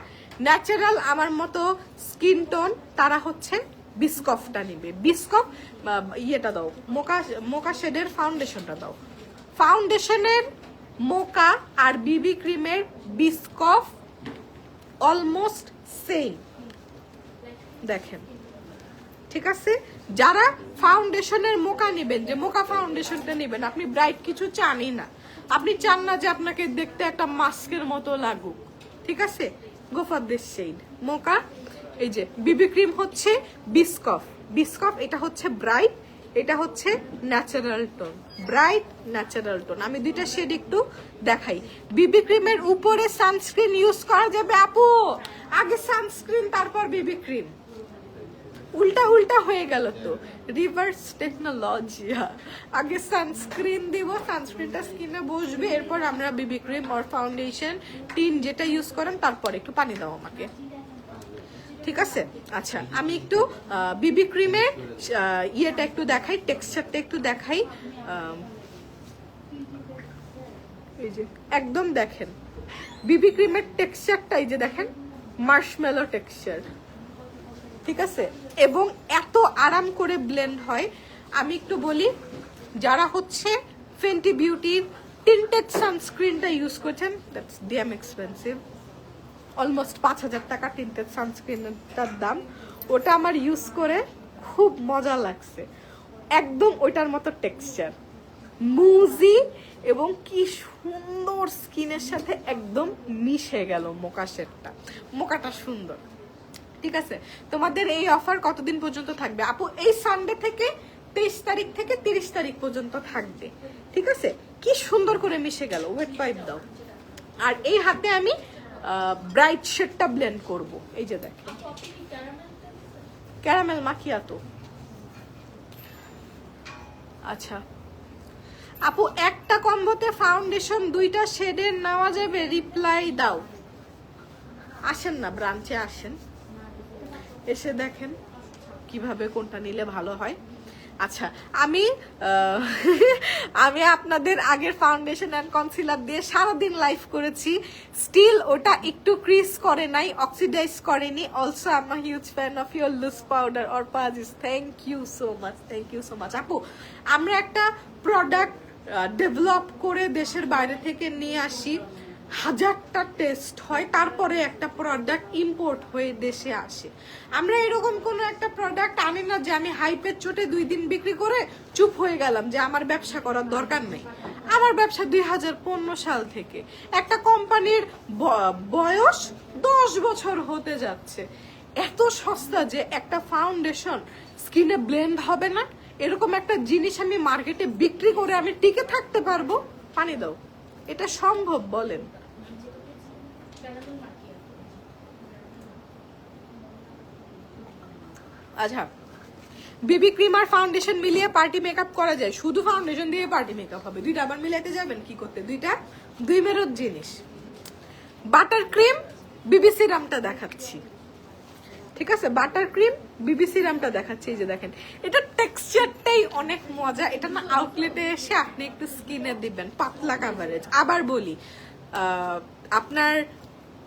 ন্যাচারাল আমার মতো স্কিন টোন তারা হচ্ছে বিস্কফটা নিবে। বিস্কফ ইয়েটা দাও, মোকা শেডের ফাউন্ডেশনটা দাও। ফাউন্ডেশনের মোকা আর বিবি ক্রিমের বিস্কফ অলমোস্ট সেম, দেখেন, ঠিক আছে? যারা ফাউন্ডেশনের মোকা নেবেন, যে মোকা ফাউন্ডেশনটা নেবেন, আপনি ব্রাইট কিছু চানই না, আপনি চান না যে আপনাকে দেখতে একটা মাস্কের মতো লাগুক, ঠিক আছে? গো ফর দিস শেড মোকা। এই যে বিবি ক্রিম হচ্ছে বিস্কফ, বিস্কফ এটা হচ্ছে ব্রাইট, এটা হচ্ছে natural tone, bright natural tone. আমি 2টা শেড একটু দেখাই। বিবি ক্রিমের উপরে সানস্ক্রিন ইউজ করা যাবে আপু, আগে সানস্ক্রিন তারপর বিবি ক্রিম, উল্টা উল্টা হয়ে গেল তো, রিভার্স টেকনোলজি। আগে সানস্ক্রিন দিব, সানস্ক্রিনটা স্কিনে বসবে, এরপর আমরা বিবি ক্রিম আর ফাউন্ডেশন টিন যেটা ইউজ করেন, তারপর একটু পানি দাও আমাকে, ঠিক আছে? আচ্ছা, আমি একটু বিবি ক্রিমের ইয়েটা একটু দেখাই, টেক্সচারটা একটু দেখাই। এই যে একদম দেখেন বিবি ক্রিমের টেক্সচারটা, এই যে দেখেন মার্শমেলো টেক্সচার, ঠিক আছে? এবং এত আরাম করে ব্লেন্ড হয়। আমি একটু বলি, যারা হচ্ছে ফেন্টি বিউটির টিন্টেড সানস্ক্রিনটা ইউজ করছেন, দ্যাটস ড্যাম এক্সপেন্সিভ, অলমোস্ট 5000 টাকা টিন্টেড সানস্ক্রিনটার দাম। ওটা আমার ইউজ করে খুব মজা লাগছে, একদম ওইটার মতো টেক্সচার, মুজি, এবং কি সুন্দর স্কিনের সাথে একদম মিশে গেল মোকা শেডটা, মোকাটা সুন্দর, ঠিক আছে? তোমাদের এই অফার কতদিন পর্যন্ত থাকবে আপু? এই সানডে থেকে 23 তারিখ থেকে 30 তারিখ পর্যন্ত থাকবে, ঠিক আছে? কি সুন্দর করে মিশে গেল, ওয়েট পাইপ দাও। আর এই হাতে আমি ব্রাইট শেডটা ব্লেন্ড করব। এই যে দেখো ক্যারামেল মাকিয়াতো। আচ্ছা আপু, একটা কম্বোতে ফাউন্ডেশন 2টা শেডের নেওয়া যাবে? রিপ্লাই দাও। আসেন না, ব্রাঞ্চে আসেন, এসে দেখেন কিভাবে কোনটা নিলে ভালো হয়। আচ্ছা, আমি আপনাদের আগের ফাউন্ডেশন অ্যান্ড কনসিলার দিয়ে সারাদিন লাইভ করেছি, স্টিল ওটা একটু ক্রিজ করে নাই, অক্সিডাইজ করেনি। Also I am a huge fan of your loose powder or puzzies, thank you so much, thank you so much. আপু, আমরা একটা প্রোডাক্ট ডেভেলপ করে দেশের বাইরে থেকে নিয়ে আসি, 1000টা টেস্ট হয়, তারপরে একটা প্রোডাক্ট ইম্পোর্ট হয়ে দেশে আসে। আমরা এরকম কোনো একটা প্রোডাক্ট আনি না যে আমি হাইপের চোটে 2 দিন বিক্রি করে চুপ হয়ে গেলাম যে আমার ব্যবসা করার দরকার নেই। আমার ব্যবসা 2015 সাল থেকে, একটা কোম্পানির বয়স 10 বছর হতে যাচ্ছে। এত সস্তা যে একটা ফাউন্ডেশন স্কিনে ব্লেন্ড হবে না, এরকম একটা জিনিস আমি মার্কেটে বিক্রি করে আমি টিকে থাকতে পারবো। পানি দাও, এটা সম্ভব বলেন? আচ্ছা, বিবি ক্রিম আর ফাউন্ডেশন মিলিয়ে পার্টি মেকআপ করা যায়, শুধু ফাউন্ডেশন দিয়ে পার্টি মেকআপ হবে, দুইটা আবার মিলাইতে যাবেন কি করতে? দুইটা দুই মেরুর জিনিস। বাটার ক্রিম বিবি সিরামটা দেখাচ্ছি, ঠিক আছে? বাটার ক্রিম বিবি সিরামটা দেখাচ্ছি, এই যে দেখেন, এটা টেক্সচারটাই অনেক মজা। এটা না আউটলেটে এসে আপনি একটু স্কিনে দিবেন, পাতলা কাভারেজ। আবার বলি, আপনার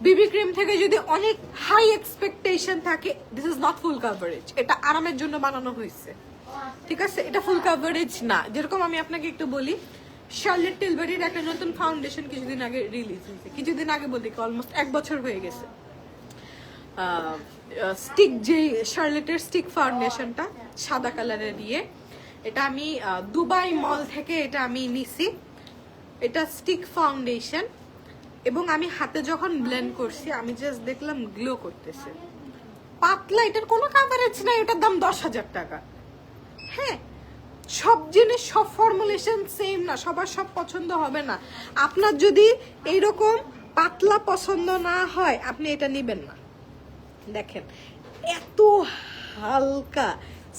বিবি ক্রিম থেকে যদি অনেক হাই এক্সপেকটেশন থাকে, this is not full coverage. এটা আরামের জন্য বানানো হয়েছে, ঠিক আছে? এটা ফুল কাভারেজ না। যেরকম আমি আপনাকে একটু বলি, শার্লেট টিলবারির একটা নতুন ফাউন্ডেশন কিছুদিন আগে রিলিজ হয়েছে, কিছুদিন আগে বলতে কি অলমোস্ট 1 বছর হয়ে গেছে। স্টিক, যে শার্লেটের স্টিক ফাউন্ডেশনটা সাদা কালারের দিয়ে, এটা আমি দুবাই মল থেকে এটা আমি নিছি। এটা স্টিক ফাউন্ডেশন, এবং আমি হাতে যখন ব্লেন্ড করছি আমি জাস্ট দেখলাম গ্লো করতেছে, পাতলা। এটার কোনো কাভারেজ নাই, এটার দাম 10,000 টাকা। হ্যাঁ, সব জিনিস সব ফর্মুলেশন সেম না, সবার সব পছন্দ হবে না। আপনার যদি এইরকম পাতলা পছন্দ না হয়, আপনি এটা নেবেন না। দেখেন এত হালকা,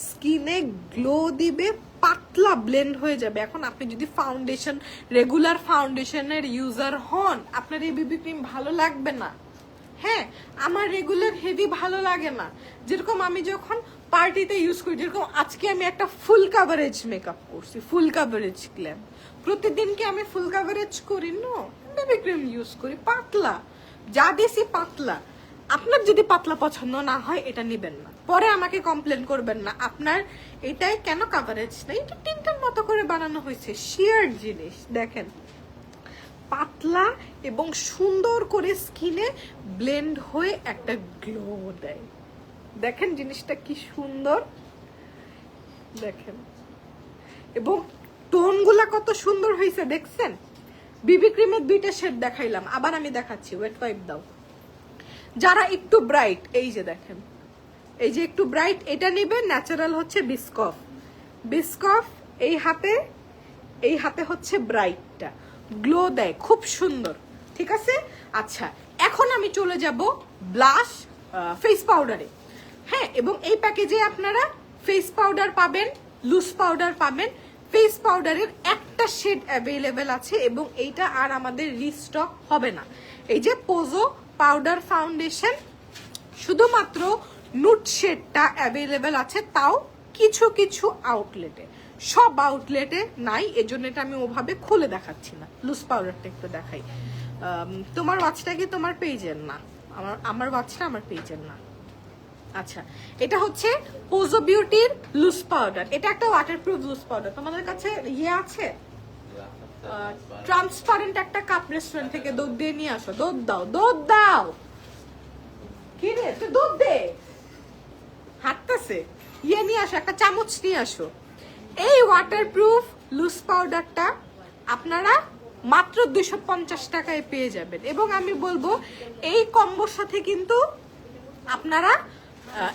স্কিনে গ্লো দিবে, পাতলা ব্লেন্ড হয়ে যাবে। এখন আপনি যদি ফাউন্ডেশন, রেগুলার ফাউন্ডেশনের ইউজার হন, আপনার এই বিবি ক্রিম ভালো লাগবে না। হ্যাঁ, আমার রেগুলার হেভি ভালো লাগে না। যেরকম আমি যখন পার্টিতে ইউজ করি, যেরকম আজকে আমি একটা ফুল কাভারেজ মেকআপ করছি, ফুল কাভারেজ ক্লেম। প্রতিদিন কি আমি ফুল কাভারেজ করি? না, বেবি ক্রিম ইউজ করি পাতলা, যা দিছি পাতলা। আপনার যদি পাতলা পছন্দ না হয়, এটা নেবেন না। পরে আমাকে কমপ্লেন করবেন না আপনার এটাই কেন কাভারেজ নেই। এটা টিন্টের মতো করে বানানো হয়েছে, শিয়ার জিনিস। দেখেন পাতলা এবং সুন্দর করে স্কিনে ব্লেন্ড হয়ে একটা গ্লো দেয়। দেখেন জিনিসটা কি সুন্দর, দেখেন। এবং টোনগুলা কত সুন্দর হয়েছে দেখছেন? বিবি ক্রিমের 2টা শেড দেখাইলাম, আবার আমি দেখাচ্ছি। ওয়েট ওয়াইপ দাও। যারা একটু ব্রাইট, এই যে দেখেন, এই যে একটু ব্রাইট, এটা নেবে। ন্যাচারাল হচ্ছে বিস্কফ, বিস্কফ এই হাতে হচ্ছে ব্রাইটটা, গ্লো দেয়, খুব সুন্দর, ঠিক আছে? আচ্ছা, এখন আমি চলে যাব ব্লাশ, ফেস পাউডারে। হ্যাঁ, এবং এই প্যাকেজে আপনারা ফেস পাউডার পাবেন, লুজ পাউডার পাবেন। ফেস পাউডারের একটা শেড অ্যাভেলেবেল আছে, এবং এইটা আর আমাদের রিস্টক হবে না। এই যে পোজো পাউডার ফাউন্ডেশন, শুধুমাত্র নুট শেডটা অ্যাভেলেবেল আছে, তাও কিছু কিছু আউটলেটে, সব আউটলেটে নাই। এজন্য এটা আমি ওভাবে খুলে দেখাচ্ছি না। লুজ পাউডারটা একটু দেখাই। তোমার ওয়াচটা কি তোমার পেজের না? আমার ওয়াচটা আমার পেজের না। আচ্ছা, এটা হচ্ছে পোজো বিউটির লুজ পাউডার। এটা একটা ওয়াটারপ্রুফ লুজ পাউডার। তোমাদের কাছে ইয়ে আছে? ট্রান্সপারেন্ট একটা কাপ রেস্টুরেন্ট থেকে দুধ দিয়ে নিয়ে আসো। দুধ দাও, দুধ দাও। কি রে, তুই দুধ দে। হাঁটতেছে, ইয়ে নিয়ে আসো, একটা চামচ নিয়ে আসো। এই ওয়াটারপ্রুফ লুজ পাউডারটা আপনারা মাত্র 250 টাকায় পেয়ে যাবেন। এবং আমি বলবো এই কম্বোর সাথে কিন্তু আপনারা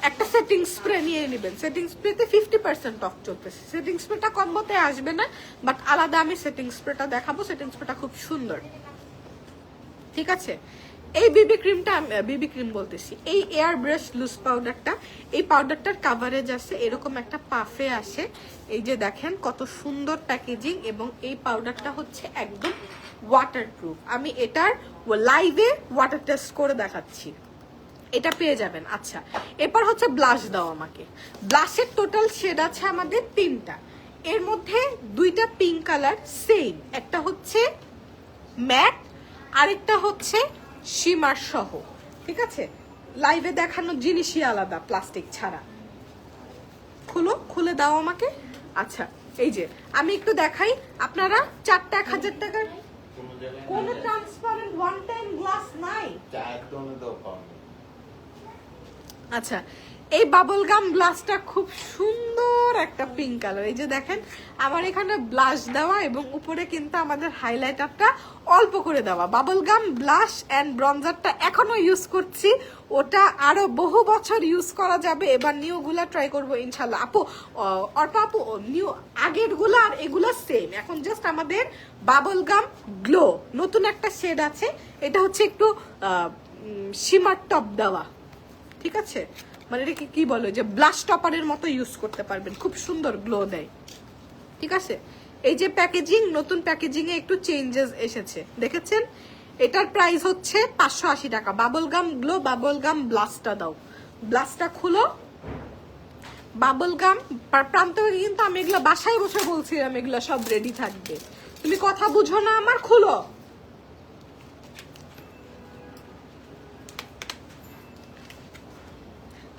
একটা সেটিং স্প্রে নিয়ে নেবেন। সেটিং স্প্রেতে 50% অফ চলতেছে। সেটিং স্প্রেটা কম্বোতে আসবে না, বাট আলাদা আমি সেটিং স্প্রেটা দেখাবো। সেটিং স্প্রেটা খুব সুন্দর, ঠিক আছে? এই বিবি ক্রিম বলতেছি, এই এয়ার ব্রাশ লুজ পাউডারটা, এই পাউডারটার কাভারেজ আছে এরকম একটা পাফে আসে। এই যে দেখেন কত সুন্দর প্যাকেজিং, এবং এই পাউডারটা হচ্ছে একদম ওয়াটারপ্রুফ। আমি এটার লাইভে ওয়াটার টেস্ট করে দেখাচ্ছি, এটা পেয়ে যাবেন। আচ্ছা, এরপর হচ্ছে ব্লাশ দাও আমাকে। ব্লাশের টোটাল শেড আছে আমাদের 3টা, এর মধ্যে 2টা পিঙ্ক কালার সেম, একটা হচ্ছে ম্যাট, আরেকটা হচ্ছে শিমার সহ, ঠিক আছে? লাইভে দেখানোর জিনিসই আলাদা, প্লাস্টিক ছাড়া। খুলে দাও আমাকে। আচ্ছা, এই যে আমি একটু দেখাই, আপনারা 4টা 1000 টাকার কোন ট্রান্সপারেন্ট ওয়ান টাইম গ্লাস নাই। আচ্ছা, এই বাবল গাম গ্লাসটা খুব সুন্দর সুন্দর একটা পিঙ্ক কালার। এই যে দেখেন আমার এখানে ব্লাশ দেওয়া এবং উপরে কিন্তু আমাদের হাইলাইটারটা অল্প করে দেওয়া। বাবল গাম ব্লাশ অ্যান্ড ব্রঞ্জারটা এখনো ইউজ করছি, ওটা আরো বহু বছর ইউজ করা যাবে। এবার নিউ গুলা ট্রাই করবো ইনশাল্লাহ। আপু অর্পা আপু নিউ আগের গুলা আর এগুলা সেম, এখন জাস্ট আমাদের বাবল গাম গ্লো নতুন একটা শেড আছে, এটা হচ্ছে একটু শিমার টপ দেওয়া, ঠিক আছে? মানে এটাকে কি বলে, যে ব্লাশ টপারের মতো ইউজ করতে পারবেন, খুব সুন্দর গ্লো দেয়, ঠিক আছে? এই যে প্যাকেজিং, নতুন প্যাকেজিং এ একটু চেঞ্জেস এসেছে, দেখেছেন? এটার প্রাইস হচ্ছে 580 টাকা। Bubble gum glow, bubble gum ব্লাস্টটা দাও, ব্লাস্টটা খুলো। বাবল গাম প্রান্ত কিন্তু আমি এগুলো বাসায় বসে বলছিলাম এগুলো সব রেডি থাকবে, তুমি কথা বুঝো না আমার, খুলো।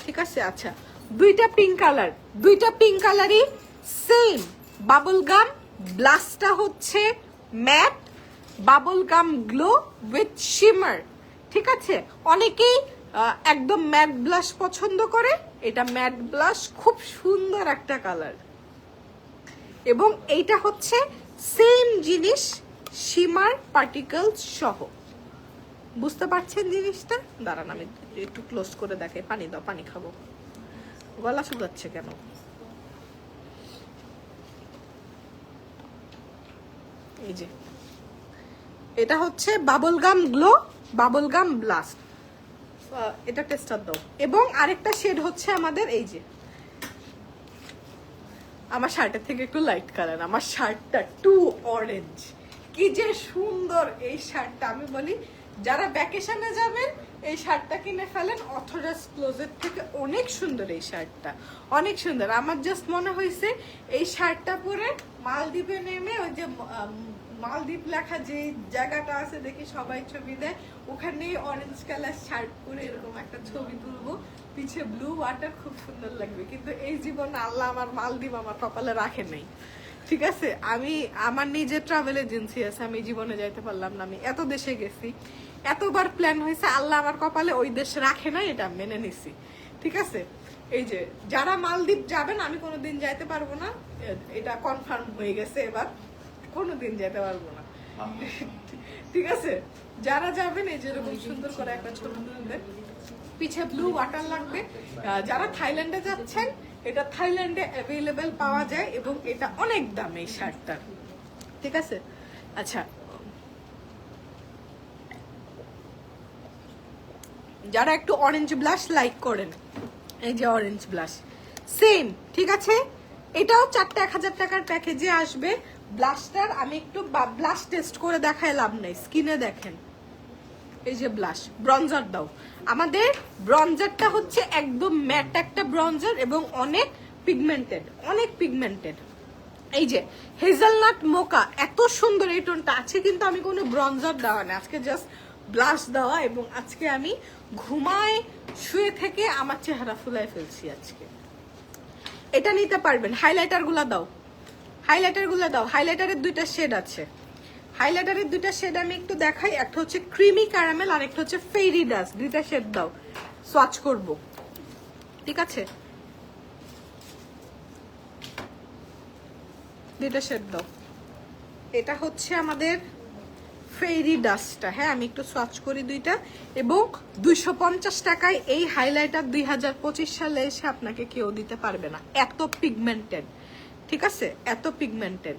ঠিক আছে, আচ্ছা দুইটা পিঙ্ক কালার, দুইটা পিঙ্ক কালারই সেম। বাবল গাম ব্লাস্টটা হচ্ছে matte, bubble gum glow with shimmer, ঠিক আছে? অনেকেই একদম ম্যাট ব্লাশ পছন্দ করে, এটা ম্যাট ব্লাশ, খুব সুন্দর একটা কালার। এবং এইটা হচ্ছে সেম জিনিস, শিমার পার্টিকেলস সহ, বুঝতে পারছেন জিনিসটা? দাঁড়ান আমি একটু ক্লোজ করে দেখাই, পানি দাও, পানি খাবো, গলা শুকাচ্ছে কেন? এই যে এটা হচ্ছে bubble gum glow, bubble gum blast, এটা টেস্টার দাও। এবং আরেকটা শেড হচ্ছে আমাদের এই যে, আমার শার্টের থেকে একটু লাইট কালার, আমার শার্টটা টু অরেঞ্জ, কি যে সুন্দর এই শার্টটা। আমি বলি যারা ভ্যাকেশনে যাবেন এই শার্টটা কিনে ফেলেন, অথরাস ক্লোজেট থেকে অনেক সুন্দর এই শার্টটা, অনেক সুন্দর। আমার জাস্ট মনে হয়েছে এই শার্টটা পরে মালদ্বীপে নেমে, ওই যে মালদ্বীপ লেখা যে জায়গাটা আছে দেখি সবাই ছবি দেয়, ওখানে অরেঞ্জ কালার শার্ট পরে এরকম একটা ছবি তুলবো, পিছে ব্লু ওয়াটার, খুব সুন্দর লাগবে। কিন্তু এই জীবনে আল্লাহ আমার মালদ্বীপ আমার কপালে রাখে নাই, ঠিক আছে? আমি আমার নিজের ট্রাভেল এজেন্সি আছে, আমি জীবনে যাইতে পারলাম না। আমি এত দেশে গেছি, এতবার প্ল্যান হয়েছে, আল্লাহ আমার কপালে ওই দেশ রাখে নাই, এটা মেনে নিছি, ঠিক আছে? এই যে যারা মালদ্বীপ যাবেন, আমি কোনোদিন যাইতে পারবো না, এটা কনফার্ম হয়ে গেছে, এবার কোনোদিন যেতে পারবো না, ঠিক আছে? যারা যাবেন এই যেরকম সুন্দর করে একটা ছবি তুলবেন, পিছে ব্লু ওয়াটার লাগবে। যারা থাইল্যান্ডে যাচ্ছেন, এটা থাইল্যান্ডে অ্যাভেলেবেল পাওয়া যায় এবং এটা অনেক দাম এই শার্টটার, ঠিক আছে? আচ্ছা, যারা একটু অরেঞ্জ ব্লাশ লাইক করেন, এই যে অরেঞ্জ ব্লাশ সেম, ঠিক আছে? এটাও 4টা 1000 টাকার প্যাকেজে আসবে। ব্লাশটার আমি একটু ব্লাশ টেস্ট করে দেখায় লাভ নাই, স্কিনে দেখেন। এই যে ব্লাশ, ব্রঞ্জার দাও। আমাদের ব্রঞ্জারটা হচ্ছে একদম ম্যাট একটা ব্রঞ্জার এবং অনেক পিগমেন্টেড, অনেক পিগমেন্টেড। এই যে হেজেলনাট মোকা, এত সুন্দর এই টোনটা আছে, কিন্তু আমি কোনো ব্রঞ্জার দেওয়া না, আজকে জাস্ট ব্লাশ দেওয়া। এবং আজকে আমি ঘুমায় শুয়ে থেকে আমার চেহারা ফুলায় ফেলছি আজকে। এটা নিতে পারবেন। হাইলাইটার গুলা দাও, হাইলাইটার গুলা দাও। হাইলাইটারের দুইটা শেড আছে, হাইলাইটারের দুইটা শেড আমি একটু দেখাই। একটা হচ্ছে ক্রিমি ক্যারামেল আর একটা হচ্ছে ফেরি ডাস্ট। দুইটা শেড দাও, সোয়াচ করব, ঠিক আছে? দুইটা শেড দাও। এটা হচ্ছে আমাদের ফেরি ডাস্টটা, হ্যাঁ আমি একটু সোয়াচ করি দুইটা। এবং 250 টাকায় এই হাইলাইটার 2025 সালে এসে আপনাকে কেউ দিতে পারবে না, এত পিগমেন্টেড, ঠিক আছে? এত পিগমেন্টেড।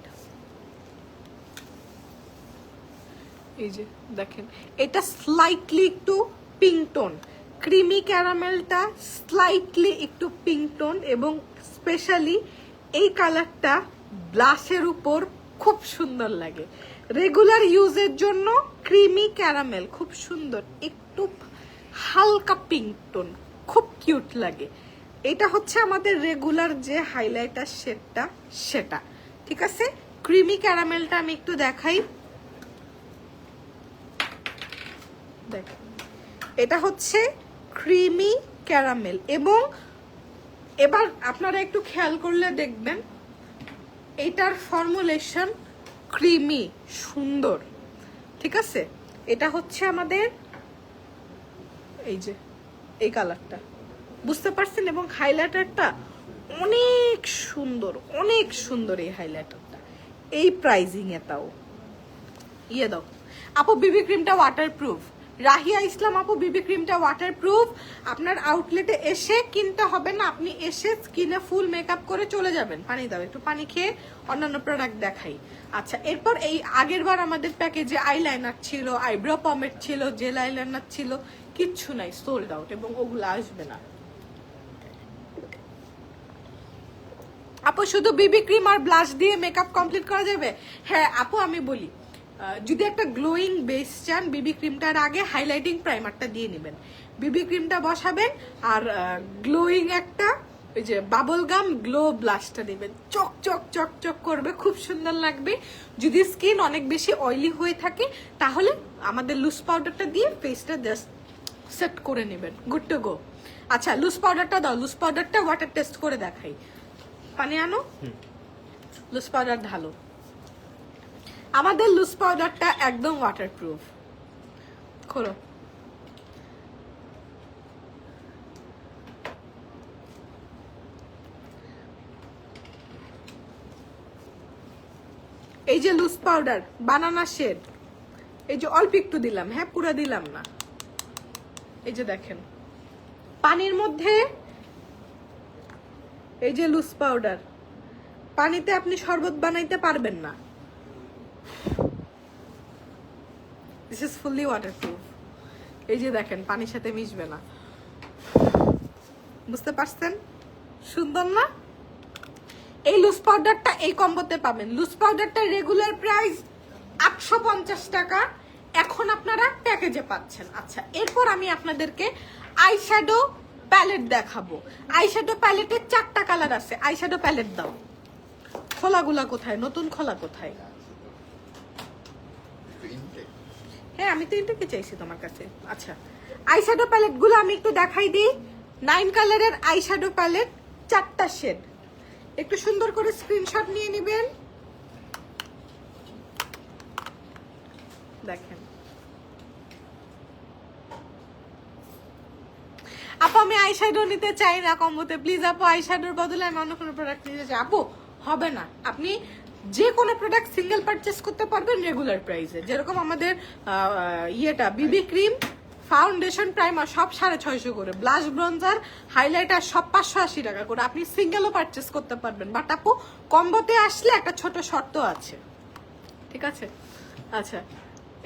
এই যে দেখেন, এটা স্লাইটলি একটু পিঙ্ক টোন, ক্রিমি ক্যারামেলটা স্লাইটলি একটু পিঙ্ক টোন, এবং স্পেশালি এই কালারটা ব্লাশের উপর খুব সুন্দর লাগে। রেগুলার ইউজের জন্য ক্রিমি ক্যারামেল খুব সুন্দর, একটু হালকা পিঙ্ক টোন, খুব কিউট লাগে। এটা হচ্ছে আমাদের রেগুলার যে হাইলাইটার শেডটা সেটা, ঠিক আছে? ক্রিমি ক্যারামেলটা আমি একটু দেখাই, দেখেন এটা হচ্ছে ক্রিমি ক্যারামেল। এবং এবার আপনারা একটু খেয়াল করলে দেখবেন এটার ফর্মুলেশন ক্রিমি সুন্দর, ঠিক আছে? এটা হচ্ছে আমাদের এই যে এই কালারটা, বুঝতে পারছেন? এবং হাইলাইটারটা অনেক সুন্দর, অনেক সুন্দর এই হাইলাইটারটা, এই প্রাইজিং এ তাও। ইয়ে দাও আপু, বিবি ক্রিমটা ওয়াটারপ্রুফ। রাহিয়া ইসলাম আপু, বিবি ক্রিমটা ওয়াটারপ্রুফ। আপনার আউটলেটে এসে কিনতে হবে না, আপনি এসে স্কিনে ফুল মেকআপ করে চলে যাবেন। পানি দাও, একটু পানি খেয়ে অন্যান্য প্রোডাক্ট দেখাই। আচ্ছা, এরপর এই আগের বার আমাদের প্যাকেজে আইলাইনার ছিল, আইব্রো পমেড ছিল, জেল আইলাইনার ছিল, কিচ্ছু নাই, সোল্ড আউট, এবং ওগুলো আসবে না। আপু শুধু বিবি ক্রিম আর ব্লাশ দিয়ে মেকআপ কমপ্লিট করা যাবে? হ্যাঁ আপু, আমি বলি, যদি একটা গ্লোয়িং বেস চান, বিবি ক্রিমটার আগে হাইলাইটিং প্রাইমারটা দিয়ে নেবেন, বিবি ক্রিমটা বসাবেন, আর গ্লোয়িং একটা ওই যে বাবল গাম গ্লো ব্লাশটা দেবেন, চক চক চক চক করবে, খুব সুন্দর লাগবে। যদি স্কিন অনেক বেশি অয়েলি হয়ে থাকে তাহলে আমাদের লুজ পাউডারটা দিয়ে ফেসটা জাস্ট সেট করে নেবেন, গুড টু গো। আচ্ছা, লুজ পাউডারটা দাও, লুজ পাউডারটা ওয়াটার টেস্ট করে দেখাই। পানি আনো, লুজ পাউডার ঢালো। আমাদের লুজ পাউডারটা একদম ওয়াটারপ্রুফ। খোলো, এই যে লুজ পাউডার বানানা শেড, এই যে অল্প একটু দিলাম, হ্যাঁ পুরো দিলাম না। এই যে দেখেন পানির মধ্যে এই যে লুজ পাউডার, পানিতে আপনি শরবত বানাইতে পারবেন না। This is fully waterproof. এই যে দেখেন পানির সাথে মিশবে না, বুঝতে পারছেন? সুন্দর না? এই লুজ পাউডারটা এই কম্বোতে পাবেন। লুজ পাউডারটা রেগুলার প্রাইস 850 টাকা, এখন আপনারা প্যাকেজে পাচ্ছেন। আচ্ছা, এরপর আমি আপনাদেরকে আইশ্যাডো প্যালেট দেখাবো। আইশ্যাডো প্যালেটের 4টা কালার আছে। আইশ্যাডো প্যালেট দাও। খোলাগুলা কোথায়? নতুন খোলা কোথায়? হ্যাঁ, আমি তো ইনটেকে চাইছি তোমার কাছে। আচ্ছা, আইশ্যাডো প্যালেট গুলো আমি একটু দেখাই দিই। 9 কালারের আইশ্যাডো প্যালেট, 4টা শেড। একটু সুন্দর করে স্ক্রিনশট নিয়ে নেবেন। দেখেন আপু, আমি আইশ্যাডো নিতে চাই না কম্বোতে, প্লিজ আপু আইশ্যাডোর বদলে আমি অন্য কোনো প্রোডাক্ট নিতে চাই। আপু হবে না, আপনি যে কোনো প্রোডাক্ট সিঙ্গেল পারচেস করতে পারবেন রেগুলার প্রাইসে। যেরকম আমাদের ইয়েটা বিবি ক্রিম, ফাউন্ডেশন, প্রাইমার সব 650 করে, ব্লাশ, ব্রঞ্জার, হাইলাইটার সব 580 টাকা করে, আপনি সিঙ্গেলও পারচেস করতে পারবেন। বাট আপু কম্বোতে আসলে একটা ছোট শর্ত আছে, ঠিক আছে? আচ্ছা,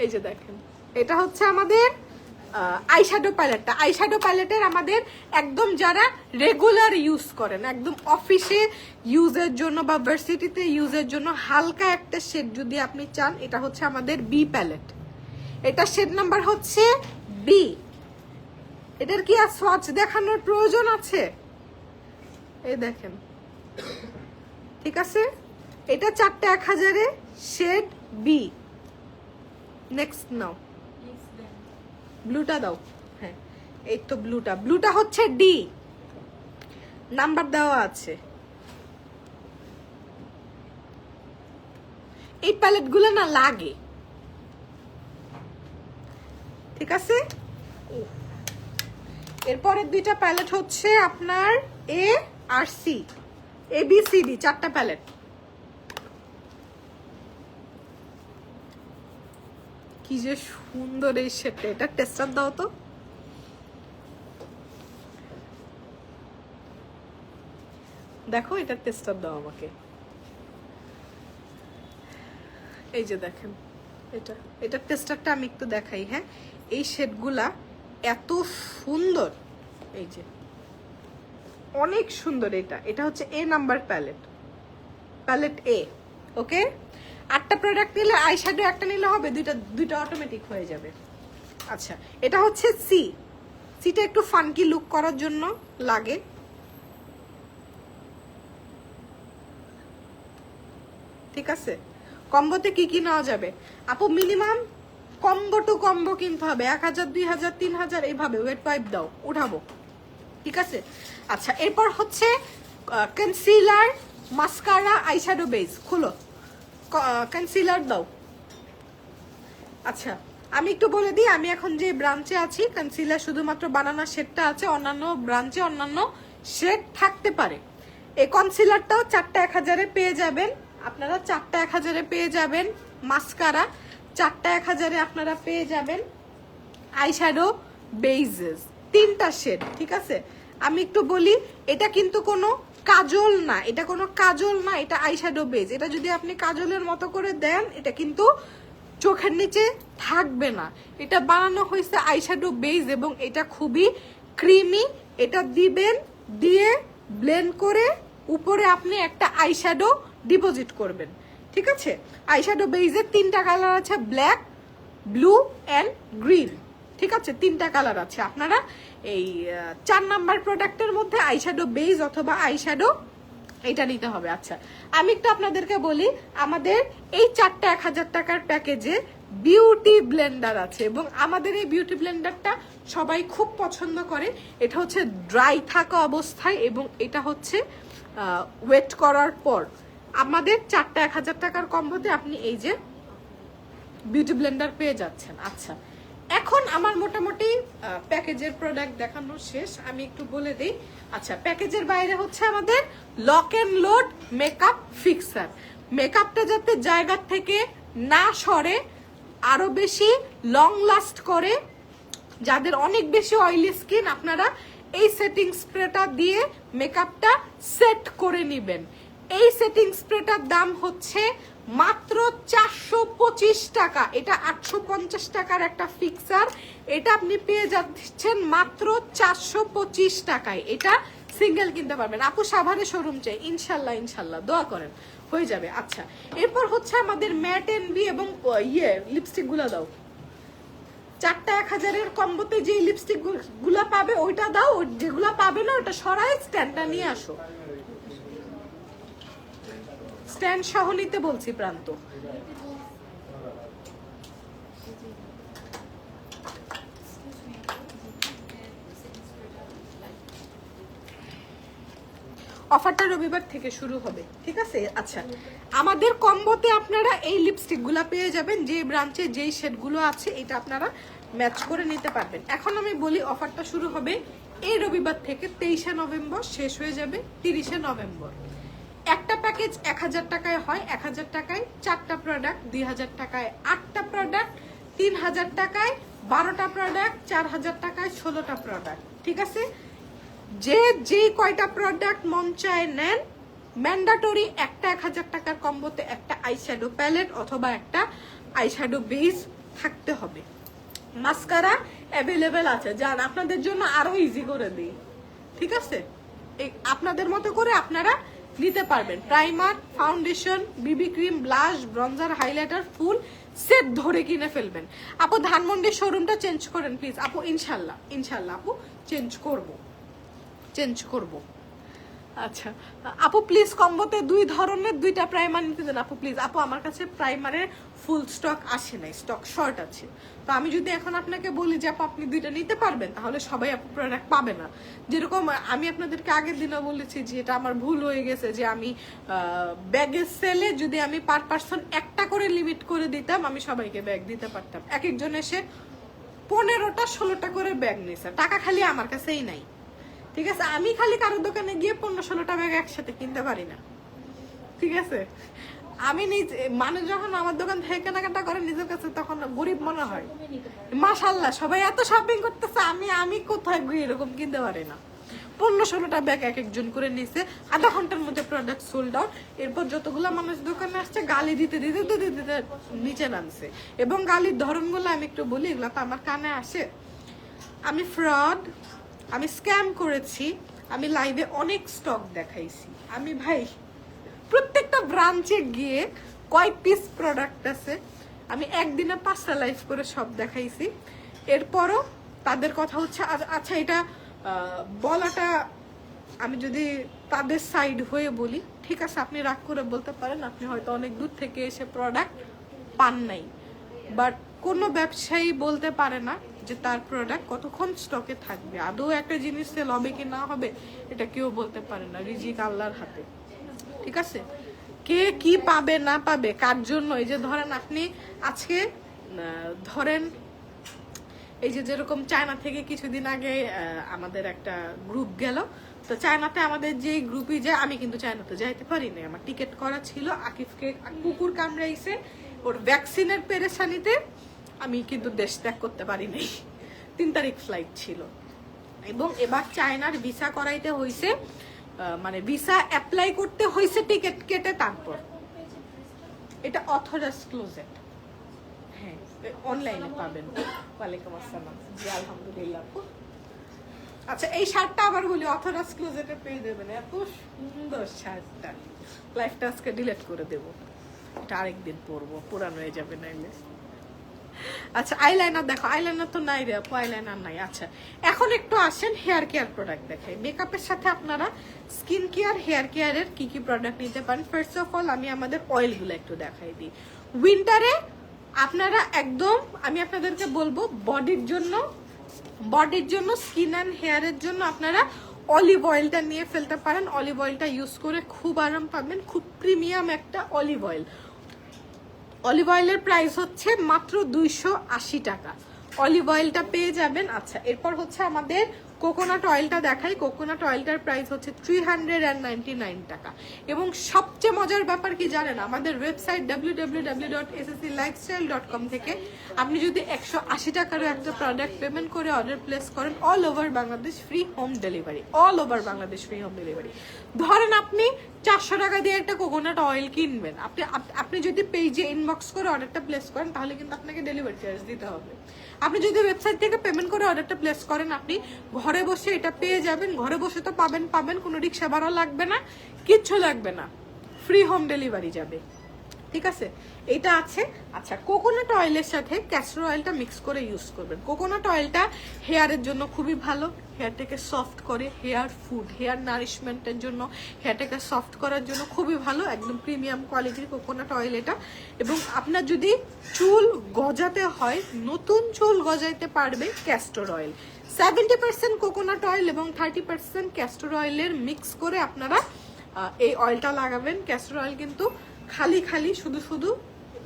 এই যে দেখেন এটা হচ্ছে আমাদের আইশ্যাডো প্যালেটটা। আইশ্যাডো প্যালেটের আমাদের একদম যারা রেগুলার ইউজ করেন, একদম অফিসে ইউজের জন্য বা ভার্সিটিতে ইউজের জন্য হালকা একটা শেড যদি আপনি চান, এটা হচ্ছে আমাদের বি প্যালেট। এটা শেড নাম্বার হচ্ছে বি। এটার কি আর সোয়াচ দেখানোর প্রয়োজন আছে? এই দেখেন, ঠিক আছে? এটা 4টা 1000-এ শেড বি। নেক্সট নাও, ব্লুটা দাও। হ্যাঁ, এই তো ব্লুটা, ব্লুটা হচ্ছে ডি, নাম্বার দেওয়া আছে। এই প্যালেট গুলো না লাগে, ঠিক আছে? এরপরের 2টা প্যালেট হচ্ছে আপনার এ আর C, A B C D, 4টা প্যালেট। কি যে সুন্দর এই শেডটা, এটা টেস্টার দাও তো। দেখো, এটা টেস্টার দাও আমাকে। এই যে দেখেন, এটা টেস্টারটা আমি একটু দেখাই। হ্যাঁ, এই শেডগুলা এত সুন্দর, এই যে অনেক সুন্দর। এটা হচ্ছে এ নাম্বার প্যালেট, প্যালেট এ। ওকে, 8টা প্রোডাক্ট নিলে আইশ্যাডো একটা নিলে হবে, দুইটা অটোমেটিক হয়ে যাবে। আচ্ছা, এটা হচ্ছে সি। সিটা একটু ফানকি লুক করার জন্য লাগে। ঠিক আছে, কম্বোতে কি কি নেওয়া যাবে আপু? মিনিমাম কম্বো টু কম্বো কিনতে হবে, 1000, 2000, 3000 এইভাবে। ওয়েট পাইপ দাও, উঠাবো, ঠিক আছে? আচ্ছা, এরপর হচ্ছে কনসিলার, মাস্কারা, আইশ্যাডো বেস। খুলো, কনসিলার দাও। আচ্ছা, আমি একটু বলে দিই, আমি এখন যে ব্রাঞ্চে আছি, কনসিলার শুধুমাত্র বানানা শেডটা আছে, অন্যান্য ব্রাঞ্চে অন্যান্য শেড থাকতে পারে। এই কনসিলারটাও 4টা 1000-এ পেয়ে যাবেন আপনারা, 4টা 1000-এ পেয়ে যাবেন। মাস্কারা 4টা 1000-এ আপনারা পেয়ে যাবেন। আইশ্যাডো বেইজেস 3টা শেড, ঠিক আছে। আমি একটু বলি, এটা কিন্তু কোনো কাজল না, এটা কোনো কাজল না, এটা আইশ্যাডো বেজ। এটা যদি আপনি কাজলের মতো করে দেন এটা কিন্তু চোখের নিচে থাকবে না। এটা বানানো হয়েছে আইশ্যাডো বেজ এবং এটা খুবই ক্রিমি। এটা দিবেন, দিয়ে ব্লেন্ড করে উপরে আপনি একটা আইশ্যাডো ডিপোজিট করবেন, ঠিক আছে। আইশ্যাডো বেজের 3টা কালার আছে, ব্ল্যাক, ব্লু অ্যান্ড গ্রিন, ঠিক আছে। 3টা কালার আছে। আপনারা এই 4 নাম্বার প্রোডাক্টের মধ্যে আইশ্যাডো বেজ অথবা আইশ্যাডো এটা নিতে হবে। আচ্ছা, আমি একটু আপনাদেরকে বলি, আমাদের এই 4টা 1000 টাকার প্যাকেজে বিউটি ব্লেন্ডার আছে এবং আমাদের এই বিউটি ব্লেন্ডারটা সবাই খুব পছন্দ করে। এটা হচ্ছে ড্রাই থাকা অবস্থায় এবং এটা হচ্ছে ওয়েট করার পর। আমাদের 4টা 1000 টাকার কম্বোতে আপনি এই যে বিউটি ব্লেন্ডার পেয়ে যাচ্ছেন। আচ্ছা, এখন আমার মোটামুটি প্যাকেজের প্রোডাক্ট দেখানো শেষ, আমি একটু বলে দিই। আচ্ছা, প্যাকেজের বাইরে হচ্ছে আমাদের lock and load makeup fixer. মেকআপটা যাতে জায়গা থেকে না সরে, আরো বেশি লং লাস্ট করে, যাদের অনেক বেশি অয়েলি স্কিন আপনারা এই সেটিং স্প্রেটা দিয়ে মেকআপটা সেট করে নেবেন। এই সেটিং স্প্রেটার দাম হচ্ছে মাত্র 425 টাকা। এটা 850 টাকার একটা ফিক্সার, এটা আপনি পেয়ে যাচ্ছেন মাত্র 425 টাকায়। এটা সিঙ্গেল কিনতে পারবেন। আপু সাভারে শোরুম চাই, ইনশাল্লাহ ইনশাল্লাহ, দোয়া করেন, হয়ে যাবে। আচ্ছা, এরপর হচ্ছে আমাদের ম্যাট এনভি এবং লিপস্টিক গুলো দাও। 4টা 1000-এর কম্বোতে যে লিপস্টিক গুলা পাবে ওইটা দাও, যেগুলা পাবে না ওটা সরাই স্ট্যান্ডটা নিয়ে আসো। স্ট্যান্ড সহ নিতে বলছি প্রান্ত। অফারটা রবিবার থেকে শুরু হবে, ঠিক আছে। আচ্ছা, আমাদের কম্বোতে আপনারা এই লিপস্টিক গুলা পেয়ে যাবেন, যে ব্রাঞ্চে যেই শেড গুলো আছে এটা আপনারা ম্যাচ করে নিতে পারবেন। এখন আমি বলি, অফারটা শুরু হবে এই রবিবার থেকে, 23শে নভেম্বর, শেষ হয়ে যাবে 30শে নভেম্বর। একটা প্যাকেজ 1000 টাকায় হয়, 1000 টাকায় 4টা প্রোডাক্ট, 2000 টাকায় 8টা প্রোডাক্ট, 3000 টাকায় 12টা প্রোডাক্ট, 4000 টাকায় 16টা প্রোডাক্ট, ঠিক আছে। যে কয়টা প্রোডাক্ট মন চায় নেন, ম্যান্ডাটরি একটা 1000 টাকার কম্বোতে একটা আইশ্যাডো প্যালেট অথবা একটা আইশ্যাডো বেস থাকতে হবে। মাস্কারা অ্যাভেলেবেল আছে, যান আপনাদের জন্য আরো ইজি করে দিই, ঠিক আছে। আপনাদের মতো করে আপনারা নিতে পারবেন। প্রাইমার, ফাউন্ডেশন, বিবি cream, blush, bronzer, highlighter full set ধরে কিনে ফেলবেন। আপু ধানমন্ডির শোরুমটা চেঞ্জ করেন প্লিজ। আপু ইনশাল্লাহ ইনশাল্লাহ আপু চেঞ্জ করব। আচ্ছা আপু প্লিজ কম্বোতে 2 ধরনের 2টা প্রাইমার নিতে দেন আপু প্লিজ। আপু আমার কাছে প্রাইমারের ফুল স্টক আসে নাই, স্টক শর্ট আছে। তো আমি যদি এখন আপনাকে বলি যে আপু আপনি 2টা নিতে পারবেন, তাহলে সবাই আপু প্রোডাক্ট পাবে না। যেরকম আমি আপনাদেরকে আগের দিনও বলেছি যে এটা আমার ভুল হয়ে গেছে, যে আমি ব্যাগের সেলে যদি আমি পার পার্সন একটা করে লিমিট করে দিতাম, আমি সবাইকে ব্যাগ দিতে পারতাম। এক একজন এসে 15টা 16টা করে ব্যাগ নিয়েছে, টাকা খালি আমার কাছেই নাই, ঠিক আছে। আমি খালি কারোর দোকানে গিয়ে 15-16টা ব্যাগ একসাথে কিনতে পারি না, ঠিক আছে। আমি নিজে, মানুষ যখন আমার দোকান থেকে কেনাকাটা করে নিজের কাছে তখন গরিব মনে হয়। মাশাআল্লাহ সবাই এত শপিং করতেছে, আমি কোথায় গিয়ে এরকম কিনতে পারি না। 15-16টা ব্যাগ এক একজন করে নিছে, আধা ঘন্টার মধ্যে প্রোডাক্ট সোল্ড আউট। এরপর যতগুলো মানুষ দোকানে আসছে গালি দিতে দিতে নিচে নামছে। এবং গালির ধরনগুলো আমি একটু বলি, এগুলো তো আমার কানে আসে। আমি ফ্রড, আমি স্ক্যাম করেছি, আমি লাইভে অনেক স্টক দেখাইছি। আমি ভাই প্রত্যেকটা ব্রাঞ্চে গিয়ে কয় পিস প্রোডাক্ট আছে আমি একদিনে 5টা লাইভ করে সব দেখাইছি। এরপরও তাদের কথা হচ্ছে, আচ্ছা এটা বলাটা আমি যদি তাদের সাইড হয়ে বলি, ঠিক আছে আপনি রাগ করে বলতে পারেন, আপনি হয়তো অনেক দূর থেকে এসে প্রোডাক্ট পান নাই, বাট কোনো ব্যবসায়ী বলতে পারে না যে তার প্রোডাক্ট কতক্ষণ স্টকে থাকবে। আদৌ একটা জিনিস সেল হবে কি না হবে এটা কেউ বলতে পারে না, রিজিক আল্লাহর হাতে, ঠিক আছে। কে কি পাবে না পাবে কার জন্য, এই যে ধরেন আপনি আজকে ধরেন এই যে যেরকম চায়না থেকে কিছুদিন আগে আমাদের একটা গ্রুপ গেল, তো চায়নাতে আমাদের যে গ্রুপে যায়, আমি কিন্তু চায়নাতে যাইতে পারি না, আমার টিকিট করা ছিল। আকিফকে কুকুর কামড়াইছে, ওর ভ্যাকসিনের পেরেশানিতে আমি কিন্তু দেশ ত্যাগ করতে পারি নাই। 3 তারিখ ফ্লাইট ছিল। এবং এবার চায়নার ভিসা করাইতে হয়েছে, মানে ভিসা অ্যাপ্লাই করতে হয়েছে টিকিট কেটে। তারপর এটা অথরাইজ ক্লোজেট, হ্যাঁ অনলাইনে পাবেন। ওয়ালাইকুম আসসালাম, জি আলহামদুলিল্লাহ। আচ্ছা এই শার্টটা আবার বলি অথরাইজ ক্লোজেটে পেয়ে দেবেন, এত সুন্দর শার্টটা। লাইফটা আজকে ডিলিট করে দেব, এটা আরেকদিন পরবো, পুরানো হয়ে যাবে নাইলে। আচ্ছা আইলাইনার দেখো, আইলাইনার তো নাই রে আপু, আইলাইনার নাই। আচ্ছা এখন একটু আসেন হেয়ার কেয়ার প্রোডাক্ট দেখাই। মেকআপের সাথে আপনারা স্কিন কেয়ার, হেয়ার কেয়ারের কি কি প্রোডাক্ট নিতে পারেন। ফার্স্ট অফ অল আমি আমাদের অয়েলগুলো একটু দেখাই দিই। উইন্টারে আপনারা একদম, আমি আপনাদেরকে বলবো বডির জন্য স্কিন অ্যান্ড হেয়ারের জন্য আপনারা অলিভ অয়েলটা নিয়ে ফেলতে পারেন। অলিভ অয়েলটা ইউজ করে খুব আরাম পাবেন, খুব প্রিমিয়াম একটা অলিভ অয়েল। অলিভ অয়েলের প্রাইস হচ্ছে মাত্র 280 টাকা, অলিভ অয়েলটা পেয়ে যাবেন। আচ্ছা এরপর হচ্ছে আমাদের কোকোনাট অয়েলটা দেখাই। কোকোনাট অয়েলটার প্রাইস হচ্ছে 399 টাকা। এবং সবচেয়ে মজার ব্যাপার কি জানেন, আমাদের ওয়েবসাইট www.ssclifestyle.com থেকে আপনি যদি 180 টাকারও একটা প্রোডাক্ট পেমেন্ট করে অর্ডার প্লেস করেন, all over Bangladesh free home delivery, all over Bangladesh free home delivery. ধরেন আপনি 400 টাকা দিয়ে একটা কোকোনাট অয়েল কিনবেন, আপনি যদি পেজে ইনবক্স করে অর্ডারটা প্লেস করেন তাহলে কিন্তু আপনাকে ডেলিভারি চার্জ দিতে হবে। আপনি যদি ওয়েবসাইট থেকে পেমেন্ট করে অর্ডারটা প্লেস করেন, আপনি ঘরে বসে এটা পেয়ে যাবেন। ঘরে বসে তো পাবেন, কোনো রিক্সা ভাড়া লাগবে না, কিচ্ছু লাগবে না, ফ্রি হোম ডেলিভারি যাবে। ঠিক আছে, এটা আছে। আচ্ছা কোকোনাট অয়েলের সাথে ক্যাস্টর অয়েলটা মিক্স করে ইউজ করবেন। কোকোনাট অয়েলটা হেয়ারের জন্য খুবই ভালো, হেয়ারটাকে সফট করে, হেয়ার ফুড, হেয়ার নারিশমেন্টের জন্য, হেয়ারটাকে সফট করার জন্য খুবই ভালো, একদম প্রিমিয়াম কোয়ালিটির কোকোনাট অয়েল এটা। এবং আপনার যদি চুল গজাতে হয়, নতুন চুল গজাইতে পারবে ক্যাস্টর অয়েল। 70% কোকোনাট অয়েল এবং 30% ক্যাস্টর অয়েলের মিক্স করে আপনারা এই অয়েলটা লাগাবেন। ক্যাস্টর অয়েল কিন্তু খালি শুধু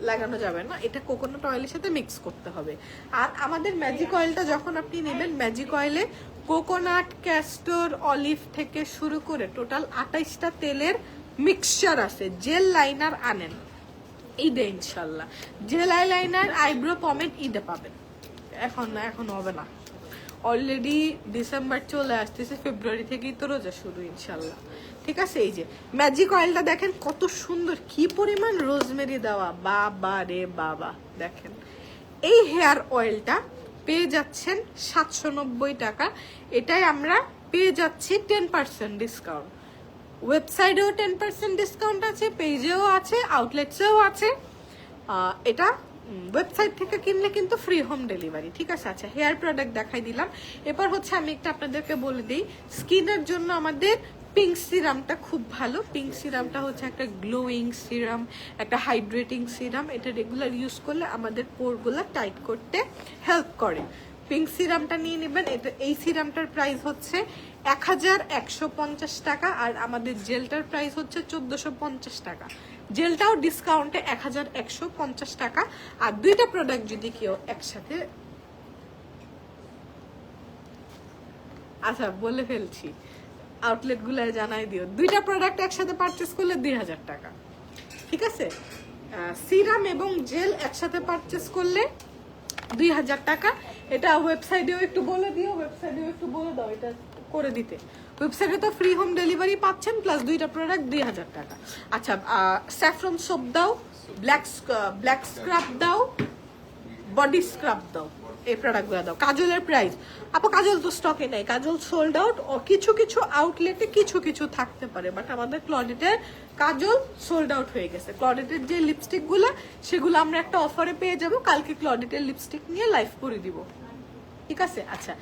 লাগানো যাবে না, এটা কোকোনাট অয়েলের সাথে মিক্স করতে হবে। আর আমাদের ম্যাজিক অয়েলটা যখন আপনি নেবেন, ম্যাজিক অয়েলে কোকোনাট, ক্যাস্টর, অলিভ থেকে শুরু করে টোটাল 28টা তেলের মিক্সচার আছে। জেল লাইনার আনেন ঈদে ইনশাল্লাহ, জেল আইলাইনার, আইব্রো পমেড ঈদে পাবেন। এখন হবে না, অলরেডি ডিসেম্বর চলে আসতেছে, ফেব্রুয়ারি থেকেই তো রোজা শুরু ইনশাল্লাহ। ঠিক আছে, এই যে ম্যাজিক অয়েলটা দেখেন কত সুন্দর, কি পরিমাণ রোজমেরি দেওয়া, বাবা রে বাবা। দেখেন এই হেয়ার অয়েলটা পেয়ে যাচ্ছেন 790 টাকা। এটাই আমরা পেয়ে যাচ্ছি 10% ডিসকাউন্ট। ওয়েবসাইটেও 10% ডিসকাউন্ট আছে, পেজেও আছে, আউটলেটসেও আছে। এটা ওয়েবসাইট থেকে কিনলে কিন্তু ফ্রি হোম ডেলিভারি। ঠিক আছে, আচ্ছা হেয়ার প্রোডাক্ট দেখাই দিলাম। এরপর হচ্ছে আমি একটা আপনাদেরকে বলে দিই, স্কিনের জন্য আমাদের পিঙ্ক সিরামটা খুব ভালো। পিঙ্ক সিরামটা হচ্ছে একটা গ্লোয়িং সিরাম, একটা হাইড্রেটিং সিরাম। এটা রেগুলার ইউজ করলে আমাদের পোরগুলো টাইট করতে হেল্প করে। পিঙ্ক সিরামটা নিয়ে নেবেন। এই সিরামটার প্রাইস হচ্ছে 1150 টাকা, আর আমাদের জেলটার প্রাইস হচ্ছে 1450 টাকা। জেলটাও ডিসকাউন্টে 1150 টাকা। আর দুইটা প্রোডাক্ট যদি কেউ একসাথে, আচ্ছা বলে ফেলছি, আউটলেট গুলো জানাই দিও, দুইটা প্রোডাক্ট একসাথে পারচেস করলে 2000 টাকা। ঠিক আছে, সিরাম এবং জেল একসাথে পারচেস করলে 2000 টাকা। এটা ওয়েবসাইটেও একটু বলে দিও, ওয়েবসাইটেও একটু বলে দাও এটা করে দিতে। ওয়েবসাইটে তো ফ্রি হোম ডেলিভারি পাচ্ছেন, প্লাস দুইটা প্রোডাক্ট 2000 টাকা। আচ্ছা স্যাফরন সোপ দাও, ব্ল্যাক স্ক্রাব দাও, বডি স্ক্রাব দাও, এই প্রোডাক্টগুলো দাও। কাজলের প্রাইস, আপু কাজল তো স্টকে নেই, কাজল সোল্ড আউট। কিছু আউটলেটে কিছু থাকতে পারে, বাট আমাদের ক্লডেটের কাজল সোল্ড আউট হয়ে গেছে। ক্লডেটের যে লিপস্টিকগুলো সেগুলো আমরা একটা অফারে পেয়ে যাব, কালকে ক্লডেটের লিপস্টিক নিয়ে লাইভ করে দিব। ঠিক আছে, আচ্ছা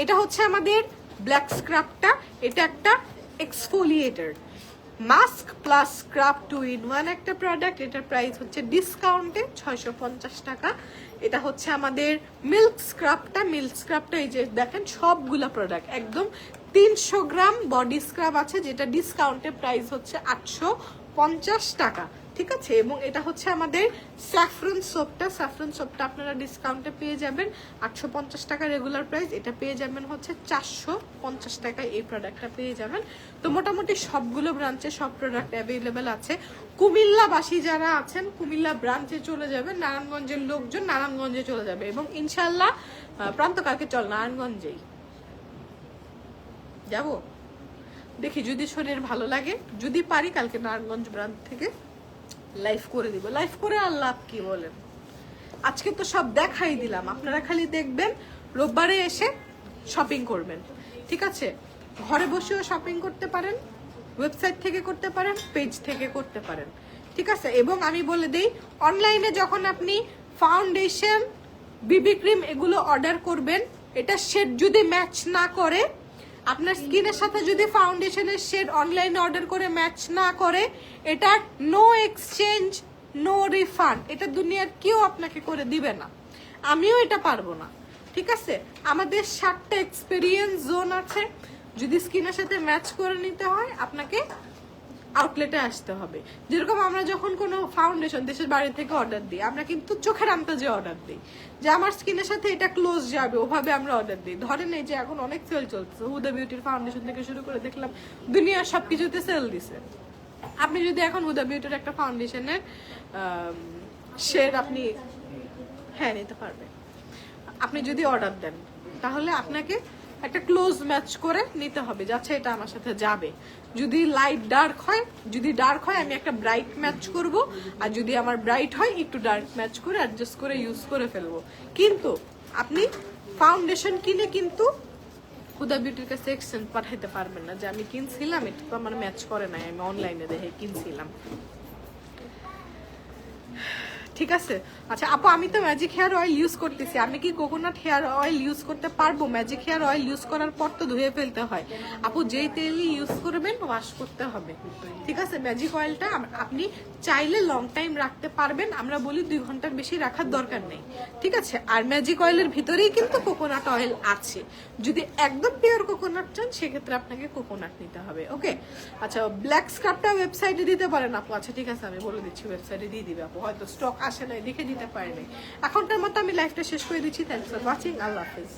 এটা হচ্ছে আমাদের ব্ল্যাক স্ক্রাবটা। এটা একটা exfoliator, mask plus scrub 2 in 1 একটা প্রোডাক্ট। এটার প্রাইস হচ্ছে ডিসকাউন্টে 650 টাকা। এটা হচ্ছে আমাদের মিল্ক স্ক্রাবটা। এই যে দেখেন সবগুলা প্রোডাক্ট একদম 300 গ্রাম বডি স্ক্রাব আছে, যেটা ডিসকাউন্টে প্রাইস হচ্ছে 850 টাকা। ঠিক আছে। এবং এটা হচ্ছে আমাদের স্যাফরন সোপটা আপনারা ডিসকাউন্টে পেয়ে যাবেন 850 টাকা রেগুলার প্রাইস, এটা পেয়ে যাবেন হচ্ছে 450 টাকায় এই প্রোডাক্টটা পেয়ে যাবেন। তো মোটামুটি সবগুলো ব্রাঞ্চে সব প্রোডাক্ট অ্যাভেলেবেল আছে। কুমিল্লাবাসী যারা আছেন কুমিল্লা ব্রাঞ্চে চলে যাবেন, নারায়ণগঞ্জের লোকজন নারায়ণগঞ্জে চলে যাবে এবং ইনশাল্লাহ প্রান্তকালকে চল নারায়ণগঞ্জেই যাব, দেখি যদি শরীর ভালো লাগে, যদি পারি কালকে নারায়ণগঞ্জ ব্রাঞ্চ থেকে লাইভ করে দিব। লাইভ করে আর লাভ কি বলেন, আজকে তো সব দেখাই দিলাম, আপনারা খালি দেখবেন, রোববারে এসে শপিং করবেন। ঠিক আছে, ঘরে বসেও শপিং করতে পারেন, ওয়েবসাইট থেকে করতে পারেন, পেজ থেকে করতে পারেন। ঠিক আছে, এবং আমি বলে দেই অনলাইনে যখন আপনি ফাউন্ডেশন, বিবি ক্রিম এগুলো অর্ডার করবেন, এটা শেড যদি ম্যাচ না করে, আপনার স্কিনের সাথে যদি ফাউন্ডেশনের শেড অনলাইনে অর্ডার করে ম্যাচ না করে, এটা নো এক্সচেঞ্জ, নো রিফান্ড, এটা দুনিয়ার কেউ আপনাকে করে দিবে না, আমিও এটা পারবো না। ঠিক আছে, আমাদের 7টা এক্সপেরিয়েন্স জোন আছে, যদি স্কিনের সাথে ম্যাচ করে নিতে হয় আপনাকে আউটলেটে আসতে হবে। যেরকম আমরা যখন কোনো ফাউন্ডেশন দেশের বাইরে থেকে অর্ডার দিই, আমরা কিন্তু চোখের আন্দাজে অর্ডার দিই যে আমার স্কিনের সাথে এটা ক্লোজ যাবে, ওভাবে আমরা অর্ডার দিই। ধরেন এই যে এখন অনেক সেল চলছে, হুদা বিউটির ফাউন্ডেশন থেকে শুরু করে দেখলাম দুনিয়ার সবকিছুতে সেল দিছে। আপনি যদি এখন হুদা বিউটির একটা ফাউন্ডেশনের শেড আপনি নিতে পারবেন, আপনি যদি অর্ডার দেন তাহলে আপনাকে একটা ক্লোজ ম্যাচ করে নিতে হবে, যাচ্ছে এটা আমার সাথে যাবে। যদি লাইট ডার্ক হয়, যদি ডার্ক হয় আমি একটা ব্রাইট ম্যাচ করব, আর যদি আমার ব্রাইট হয় একটু ডার্ক ম্যাচ করে অ্যাডজাস্ট করে ইউজ করে ফেলবো। কিন্তু আপনি ফাউন্ডেশন কিনে কিন্তু হুদা বিউটির কাছে এক্সচেঞ্জ পাঠাইতে পারবেন না যে আমি কিনছিলাম এটা তো আমার ম্যাচ করে নাই, আমি অনলাইনে দেখে কিনছিলাম। ঠিক আছে, আচ্ছা আপু আমি তো ম্যাজিক হেয়ার অয়েল ইউজ করতেছি, আমি কি কোকোনাট হেয়ার অয়েল ইউজ করতে পারবো? ম্যাজিক হেয়ার অয়েল ইউজ করার পর তো ধুয়ে ফেলতে হয় আপু, যেই তেলই ইউজ করবেন ওয়াশ করতে হবে। ঠিক আছে, ম্যাজিক অয়েলটা আপনি চাইলে লং টাইম রাখতে পারবেন, আমরা বলি 2 ঘন্টার বেশি রাখার দরকার নেই। ঠিক আছে, আর ম্যাজিক অয়েলের ভিতরেই কিন্তু কোকোনাট অয়েল আছে, যদি একদম পিওর কোকোনাট চান সেক্ষেত্রে আপনাকে কোকোনাট নিতে হবে। ওকে, আচ্ছা ব্ল্যাক স্ক্রাবটা ওয়েবসাইটে দিতে পারেন আপু? আচ্ছা ঠিক আছে, আমি বলে দিচ্ছি ওয়েবসাইটে দিয়ে দিবে আপু, হয়তো স্টক আসে নাই দেখে দিতে পারেনি। এখনকার মতো আমি লাইভটা শেষ করে দিচ্ছি। থ্যাংকস ফর ওয়াচিং, আল্লাহ হাফেজ।